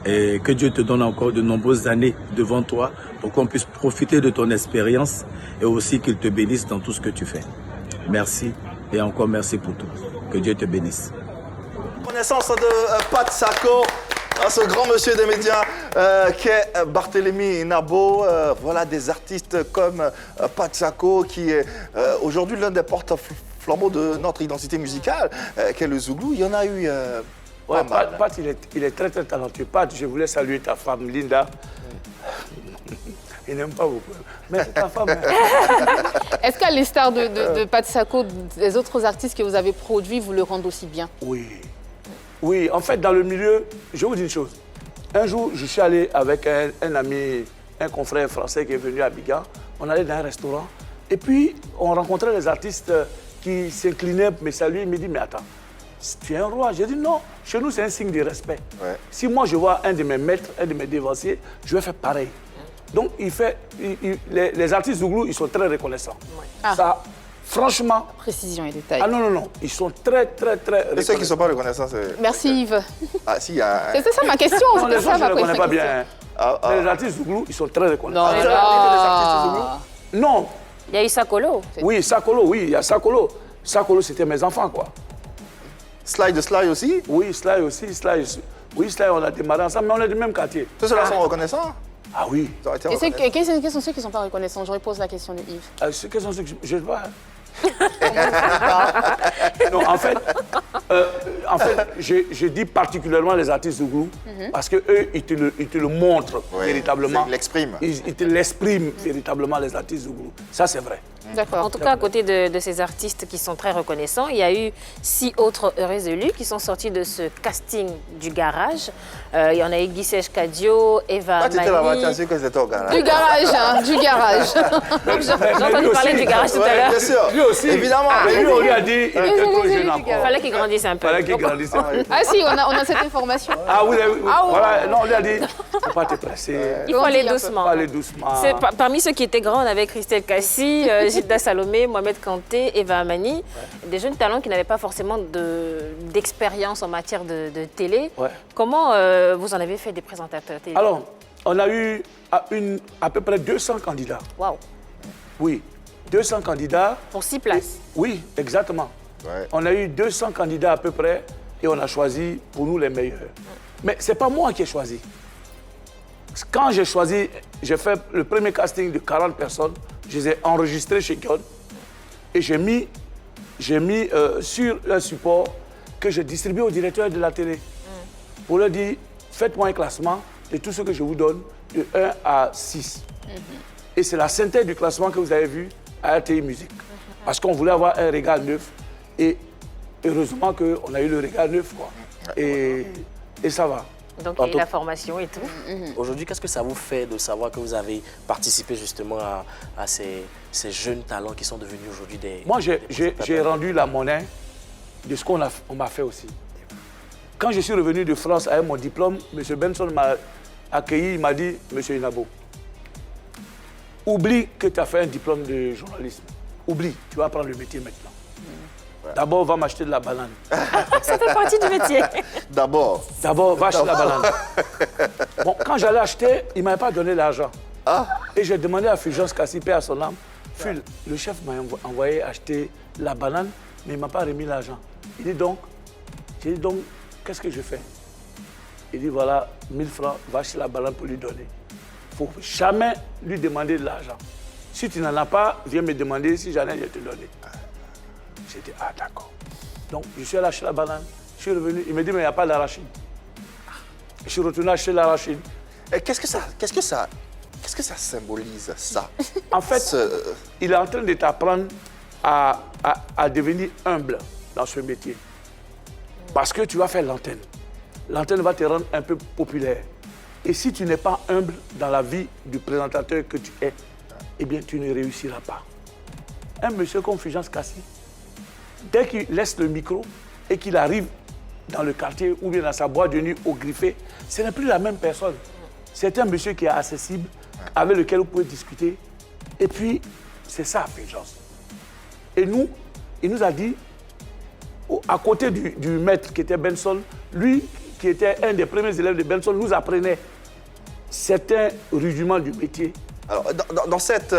Et que Dieu te donne encore de nombreuses années devant toi pour qu'on puisse profiter de ton expérience et aussi qu'il te bénisse dans tout ce que tu fais. Merci et encore merci pour tout. Que Dieu te bénisse. Connaissance de Pat Sako, ce grand monsieur des médias qu'est Barthélémy Nabo. Voilà des artistes comme Pat Sako qui est aujourd'hui l'un des porte-flambeaux de notre identité musicale, qu'est le Zouglou. Il y en a eu pas mal. Pat, il est très très talentueux. Pat, je voulais saluer ta femme Linda. Il n'aime pas beaucoup. Mais c'est ta femme. Est-ce qu'à l'instar de Pat Sako, des autres artistes que vous avez produits vous le rendent aussi bien? Oui. Oui, en fait, dans le milieu, je vous dis une chose. Un jour, je suis allé avec un ami, un confrère français qui est venu à Biga. On allait dans un restaurant. Et puis, on rencontrait les artistes qui s'inclinaient pour me saluer. Il me dit, mais attends, tu es un roi. J'ai dit, non, chez nous, c'est un signe de respect. Ouais. Si moi, je vois un de mes maîtres, un de mes devanciers, je vais faire pareil. Donc, les artistes Zouglou, ils sont très reconnaissants. Ouais. Ah. Ça, franchement... Précision et détail. Ah non. Ils sont très reconnaissants. Et ceux qui ne sont pas reconnaissants, c'est... Merci Yves. Ah si, il y a... C'est ça ma question. Non, les gens, je ne les connais pas bien. Les artistes Zouglou, ils sont très reconnaissants. Non, les artistes Zouglou? Non. Il y a eu Sakolo. Oui, Sakolo, il y a Sakolo. Sakolo, c'était mes enfants, quoi. Sly aussi? Oui, Sly aussi. Oui, Sly, on a démarré ensemble, mais on est du même quartier. Tous ceux-là sont reconnaissants? Ah oui. Et quels sont ceux qui ne sont pas reconnaissants? Je repose la question de Yves. Quels sont ceux que je ne sais pas. Non, en fait, je dis particulièrement les artistes Zouglou parce qu'eux, ils te le montrent véritablement. Ils l'expriment. Ils te l'expriment véritablement, les artistes Zouglou. Ça, c'est vrai. D'accord. En tout cas, à côté de ces artistes qui sont très reconnaissants, il y a eu 6 autres heureux élus qui sont sortis de ce casting du garage. Il y en a eu Guy Kadio, Eva Mani. Tu étais là-bas, tu as su que c'était au garage. Du garage, du garage. J'ai entendu parler du garage tout à l'heure. Bien sûr. Lui aussi. Évidemment. Mais lui, on lui a dit, il était trop jeune encore. Il fallait qu'il grandisse un peu. Il fallait qu'il grandisse un peu. Ah si, on a cette information. Ah oui, voilà. Non, on lui a dit, il ne faut pas te presser. Il faut aller doucement. Aller doucement. Parmi ceux qui étaient grands, on avait Christelle Cassi, Gilda Salomé, Mohamed Kanté, Eva Amani, des jeunes talents qui n'avaient pas forcément d'expérience en matière de télé. Ouais. Comment vous en avez fait des présentateurs télé? Alors, on a eu à peu près 200 candidats. Waouh. Oui, 200 candidats. Pour 6 places. Oui, exactement. Ouais. On a eu 200 candidats à peu près et on a choisi pour nous les meilleurs. Mais ce n'est pas moi qui ai choisi. Quand j'ai choisi, j'ai fait le premier casting de 40 personnes, je les ai enregistrés chez God et j'ai mis sur un support que je distribue au directeur de la télé pour leur dire, faites-moi un classement de tout ce que je vous donne de 1 à 6. Et c'est la synthèse du classement que vous avez vu à RTI Musique. Parce qu'on voulait avoir un régal neuf et heureusement qu'on a eu le régal neuf, quoi. Et ça va. Donc il y a eu la formation et tout. Aujourd'hui, qu'est-ce que ça vous fait de savoir que vous avez participé justement à ces jeunes talents qui sont devenus aujourd'hui des... Moi, j'ai rendu la monnaie de ce qu'on m'a fait aussi. Quand je suis revenu de France avec mon diplôme, M. Benson accueilli, il m'a dit, Monsieur Inabo, oublie que tu as fait un diplôme de journalisme. Oublie, tu vas apprendre le métier maintenant. D'abord, va m'acheter de la banane. Ça fait partie du métier. D'abord, va acheter de la banane. Bon, quand j'allais acheter, il ne m'avait pas donné l'argent. Et j'ai demandé à Fulgence Kassi, paix à son âme, Ful, le chef m'a envoyé acheter la banane, mais il ne m'a pas remis l'argent. J'ai dit donc, qu'est-ce que je fais? Il dit, voilà, 1000 francs, va acheter la banane pour lui donner. Il ne faut jamais lui demander de l'argent. Si tu n'en as pas, viens me demander, si j'en ai, je vais te donner. J'ai dit, ah d'accord. Donc, je suis allé acheter la banane, je suis revenu, il me dit, mais il n'y a pas d'arachide. Je suis retourné acheter l'arachide. Qu'est-ce que ça symbolise, ça? En fait, il est en train de t'apprendre à devenir humble dans ce métier. Parce que tu vas faire l'antenne. L'antenne va te rendre un peu populaire. Et si tu n'es pas humble dans la vie du présentateur que tu es, eh bien, tu ne réussiras pas. Un monsieur comme Fulgence Kassi, dès qu'il laisse le micro et qu'il arrive dans le quartier ou bien dans sa boîte de nuit au Griffé, ce n'est plus la même personne. C'est un monsieur qui est accessible, avec lequel vous pouvez discuter. Et puis, c'est ça, Fulgence. Et nous, il nous a dit, à côté du maître qui était Benson, lui, qui était un des premiers élèves de Benson, nous apprenait certains rudiments du métier. Alors, dans cette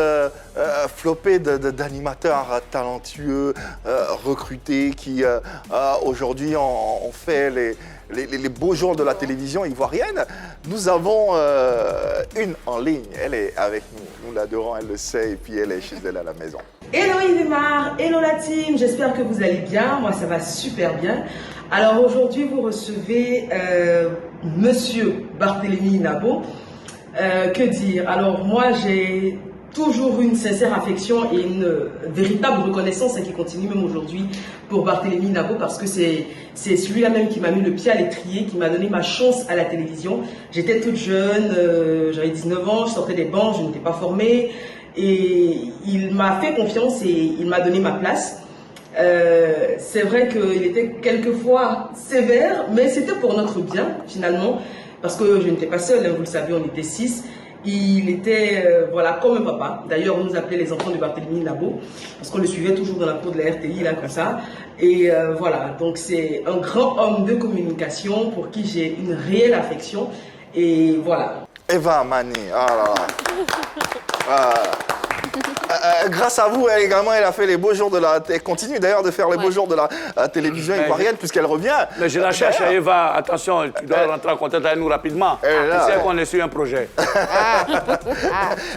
flopée d'animateurs talentueux, recrutés, qui aujourd'hui ont fait les beaux jours de la télévision ivoirienne, nous avons une en ligne. Elle est avec nous, nous l'adorons, elle le sait, et puis elle est chez elle à la maison. Hello Yvemar, hello la team, j'espère que vous allez bien, moi ça va super bien. Alors aujourd'hui vous recevez Monsieur Barthélémy Inabo. Que dire? Alors moi j'ai toujours une sincère affection et une véritable reconnaissance qui continue même aujourd'hui pour Barthélémy Inabo parce que c'est celui-là même qui m'a mis le pied à l'étrier, qui m'a donné ma chance à la télévision. J'étais toute jeune, j'avais 19 ans, je sortais des bancs, je n'étais pas formée et il m'a fait confiance et il m'a donné ma place. C'est vrai qu'il était quelquefois sévère, mais c'était pour notre bien finalement. Parce que je n'étais pas seule, hein, vous le savez, on était 6. Il était voilà, comme un papa. D'ailleurs, on nous appelait les enfants de Barthélémy Inabo, parce qu'on le suivait toujours dans la cour de la RTI, là, comme ça. Et voilà, donc c'est un grand homme de communication pour qui j'ai une réelle affection. Et voilà. Eva Mani, grâce à vous, elle également, elle a fait les beaux jours de la... Elle continue d'ailleurs de faire les beaux jours de la télévision ivoirienne puisqu'elle revient. Mais je la cherche, Eva. Attention, tu dois rentrer en contact avec nous rapidement. Tu sais qu'on est sur un projet.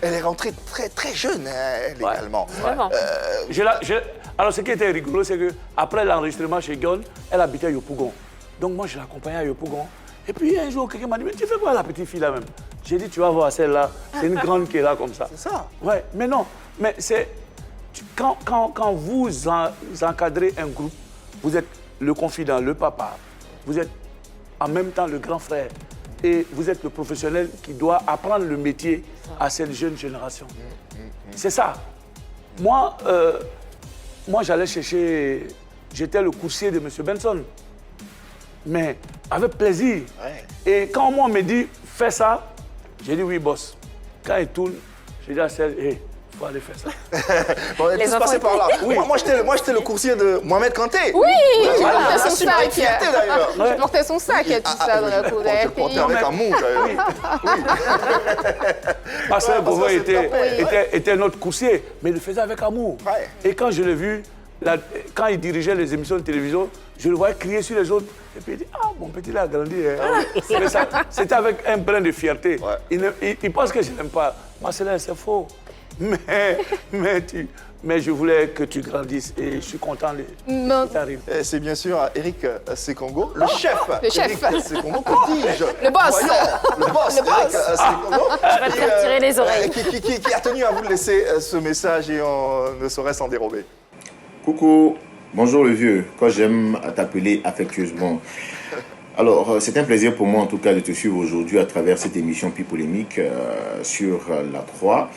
Elle est rentrée très très jeune, elle également. Vraiment. Alors, ce qui était rigolo, c'est qu'après l'enregistrement chez Gon, elle habitait à Yopougon. Donc moi, je l'accompagnais à Yopougon. Et puis un jour, quelqu'un m'a dit, mais tu fais quoi la petite fille là même? J'ai dit, tu vas voir celle-là, c'est une grande qui est là comme ça. C'est ça? Ouais, mais non, mais c'est... Quand vous encadrez un groupe, vous êtes le confident, le papa, vous êtes en même temps le grand frère et vous êtes le professionnel qui doit apprendre le métier à cette jeune génération. C'est ça. Moi, j'allais chercher... J'étais le coursier de M. Benson. Mais avec plaisir. Ouais. Et quand moi, on me dit, fais ça, j'ai dit oui, boss. Quand il tourne, j'ai dit à Serge, il faut aller faire ça. On est tous passés par là. Oui. Moi, j'étais le coursier de Mohamed Kanté. Oui, je portais son sac. Je portais son sac et tout ça dans la cour de la RTI. Je portais avec amour, Marcel Beauvau était notre coursier, mais il le faisait avec amour. Ouais. Et quand je l'ai vu, quand il dirigeait les émissions de télévision, je le voyais crier sur les autres. Et puis il dit, ah, mon petit, il a grandi. Hein. C'était avec un brin de fierté. Ouais. Il pense que je n'aime pas. Marcelin, c'est faux. Mais je voulais que tu grandisses et je suis content que tu arrives. C'est bien sûr Eric Sekongo, le chef. Le chef. Eric Sekongo, prodige. Le boss. Le boss. Eric Sekongo. Je vais te faire tirer les oreilles. Qui a tenu à vous laisser ce message et on ne saurait s'en dérober. Coucou, bonjour le vieux, quand j'aime t'appeler affectueusement. Alors, c'est un plaisir pour moi en tout cas de te suivre aujourd'hui à travers cette émission Pipolémique sur la 3.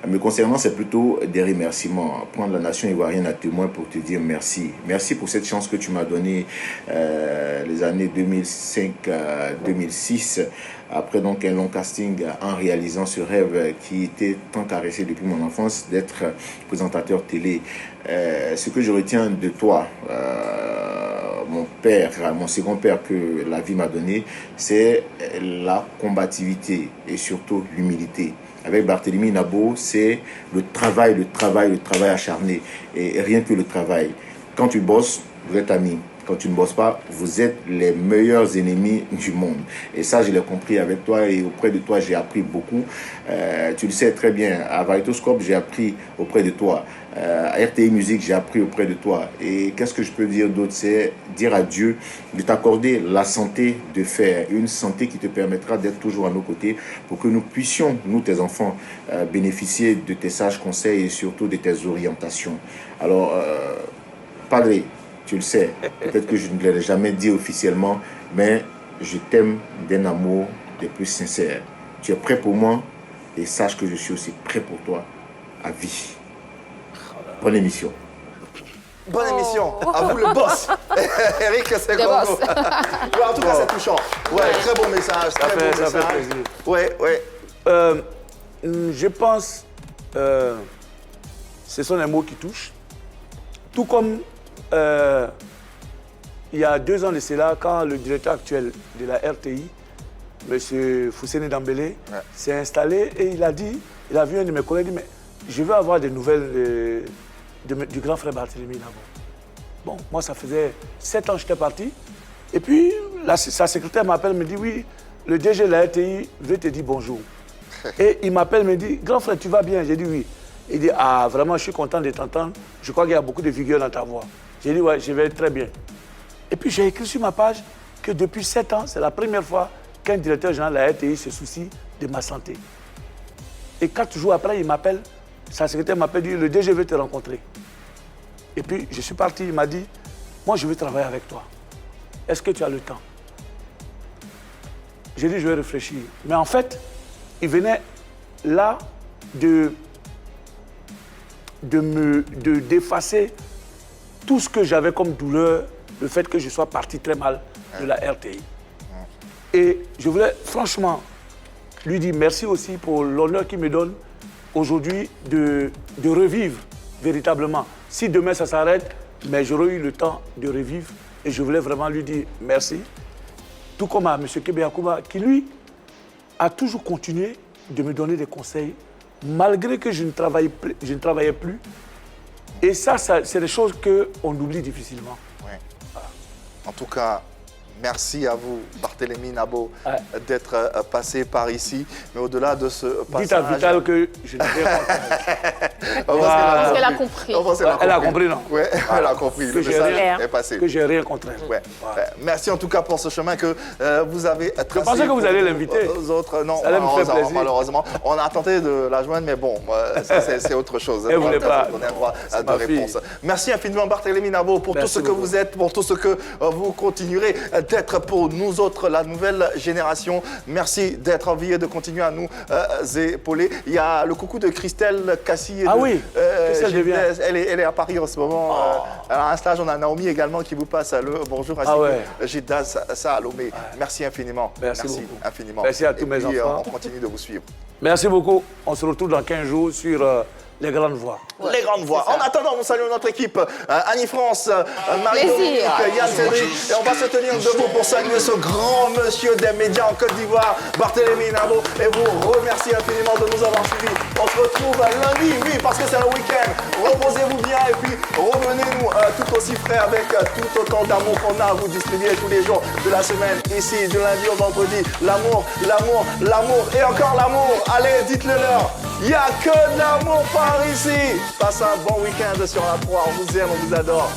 Me concernant, c'est plutôt des remerciements. Prendre la nation ivoirienne à témoin pour te dire merci. Merci pour cette chance que tu m'as donnée les années 2005-2006. Après donc un long casting en réalisant ce rêve qui était tant caressé depuis mon enfance d'être présentateur télé. Ce que je retiens de toi, mon père, mon second père que la vie m'a donné, c'est la combativité et surtout l'humilité. Avec Barthélemy Nabo, c'est le travail acharné et rien que le travail. Quand tu bosses, vous êtes amis. Quand tu ne bosses pas, vous êtes les meilleurs ennemis du monde. Et ça, je l'ai compris avec toi et auprès de toi, j'ai appris beaucoup. Tu le sais très bien, à Varitoscope, j'ai appris auprès de toi. À RTI Musique, j'ai appris auprès de toi. Et qu'est-ce que je peux dire d'autre? C'est dire à Dieu de t'accorder la santé de fer, une santé qui te permettra d'être toujours à nos côtés pour que nous puissions, nous, tes enfants, bénéficier de tes sages conseils et surtout de tes orientations. Alors, Padre, tu le sais, peut-être que je ne l'ai jamais dit officiellement, mais je t'aime d'un amour des plus sincères. Tu es prêt pour moi et sache que je suis aussi prêt pour toi à vie. Bonne émission. Bonne émission. À vous le boss. Eric Segongo. En tout cas, c'est touchant. Ouais, très bon message. Ça fait plaisir. Ouais. Je pense ce sont les mots qui touchent. Tout comme il y a 2 ans de cela, quand le directeur actuel de la RTI, M. Fousseni Dambélé, s'est installé et il a vu un de mes collègues, dit, mais je veux avoir des nouvelles du grand frère Barthélemy Nabo. Bon, moi, ça faisait 7 ans que j'étais parti. Et puis, sa secrétaire m'appelle, me dit, oui, le DG de la RTI veut te dire bonjour. Et il m'appelle, me dit, grand frère, tu vas bien? J'ai dit oui. Il dit, ah, vraiment, je suis content de t'entendre. Je crois qu'il y a beaucoup de vigueur dans ta voix. J'ai dit, ouais, je vais très bien. Et puis, j'ai écrit sur ma page que depuis 7 ans, c'est la première fois qu'un directeur général de la RTI se soucie de ma santé. Et 4 jours après, il m'appelle, sa secrétaire m'appelle, dit, le DG veut te rencontrer. Et puis, je suis parti, il m'a dit, moi, je veux travailler avec toi. Est-ce que tu as le temps? J'ai dit, je vais réfléchir. Mais en fait, il venait là d'effacer tout ce que j'avais comme douleur, le fait que je sois parti très mal de la RTI. Et je voulais franchement lui dire merci aussi pour l'honneur qu'il me donne aujourd'hui de revivre véritablement. Si demain ça s'arrête, mais j'aurais eu le temps de revivre et je voulais vraiment lui dire merci. Tout comme à M. Kebe Yakuba, qui lui a toujours continué de me donner des conseils, malgré que je ne travaillais plus. Et ça c'est des choses qu'on oublie difficilement. Ouais. Voilà. En tout cas, merci à vous, Barthélemy Nabo, d'être passé par ici. Mais au-delà de ce passage... Dites à Vital que je n'ai rien compris. Parce qu'elle a compris. Elle a compris, non? Oui, elle a compris. Le message est passé. Que j'ai rien contre elle. Ouais. Merci en tout cas pour ce chemin que vous avez tracé. Je pensais que vous allez l'inviter. Non, ça allait me faire plaisir. Malheureusement. On a tenté de la joindre, mais bon, c'est autre chose. Elle ne voulait pas. On a droit de réponse. Merci infiniment, Barthélemy Nabo, pour tout ce que vous êtes, pour tout ce que vous continuerez d'être pour nous autres, la nouvelle génération. Merci d'être envie et de continuer à nous épauler. Il y a le coucou de Christelle Cassie. Ah oui, elle est à Paris en ce moment. Elle a un stage. On a Naomi également qui vous passe le bonjour. Gilda Salomé. Merci infiniment. Merci beaucoup. Infiniment. Merci à tous mes enfants. On continue de vous suivre. Merci beaucoup. On se retrouve dans 15 jours sur les grandes voix. Les grandes voix. En attendant, nous saluons notre équipe. Annie France, Marie-Dominique, Yann Cédric. Et on va se tenir debout pour saluer ce grand monsieur des médias en Côte d'Ivoire, Barthélemy Nabo. Et vous remercier infiniment de nous avoir suivis. On se retrouve lundi, oui, parce que c'est le week-end. Reposez-vous bien et puis revenez-nous tout aussi frais avec tout autant d'amour qu'on a à vous distribuer tous les jours de la semaine. Ici, du lundi au vendredi. L'amour, l'amour, l'amour et encore l'amour. Allez, dites-le leur. Il n'y a que de l'amour par ici. Passe un bon week-end sur la 3. On vous aime, on vous adore.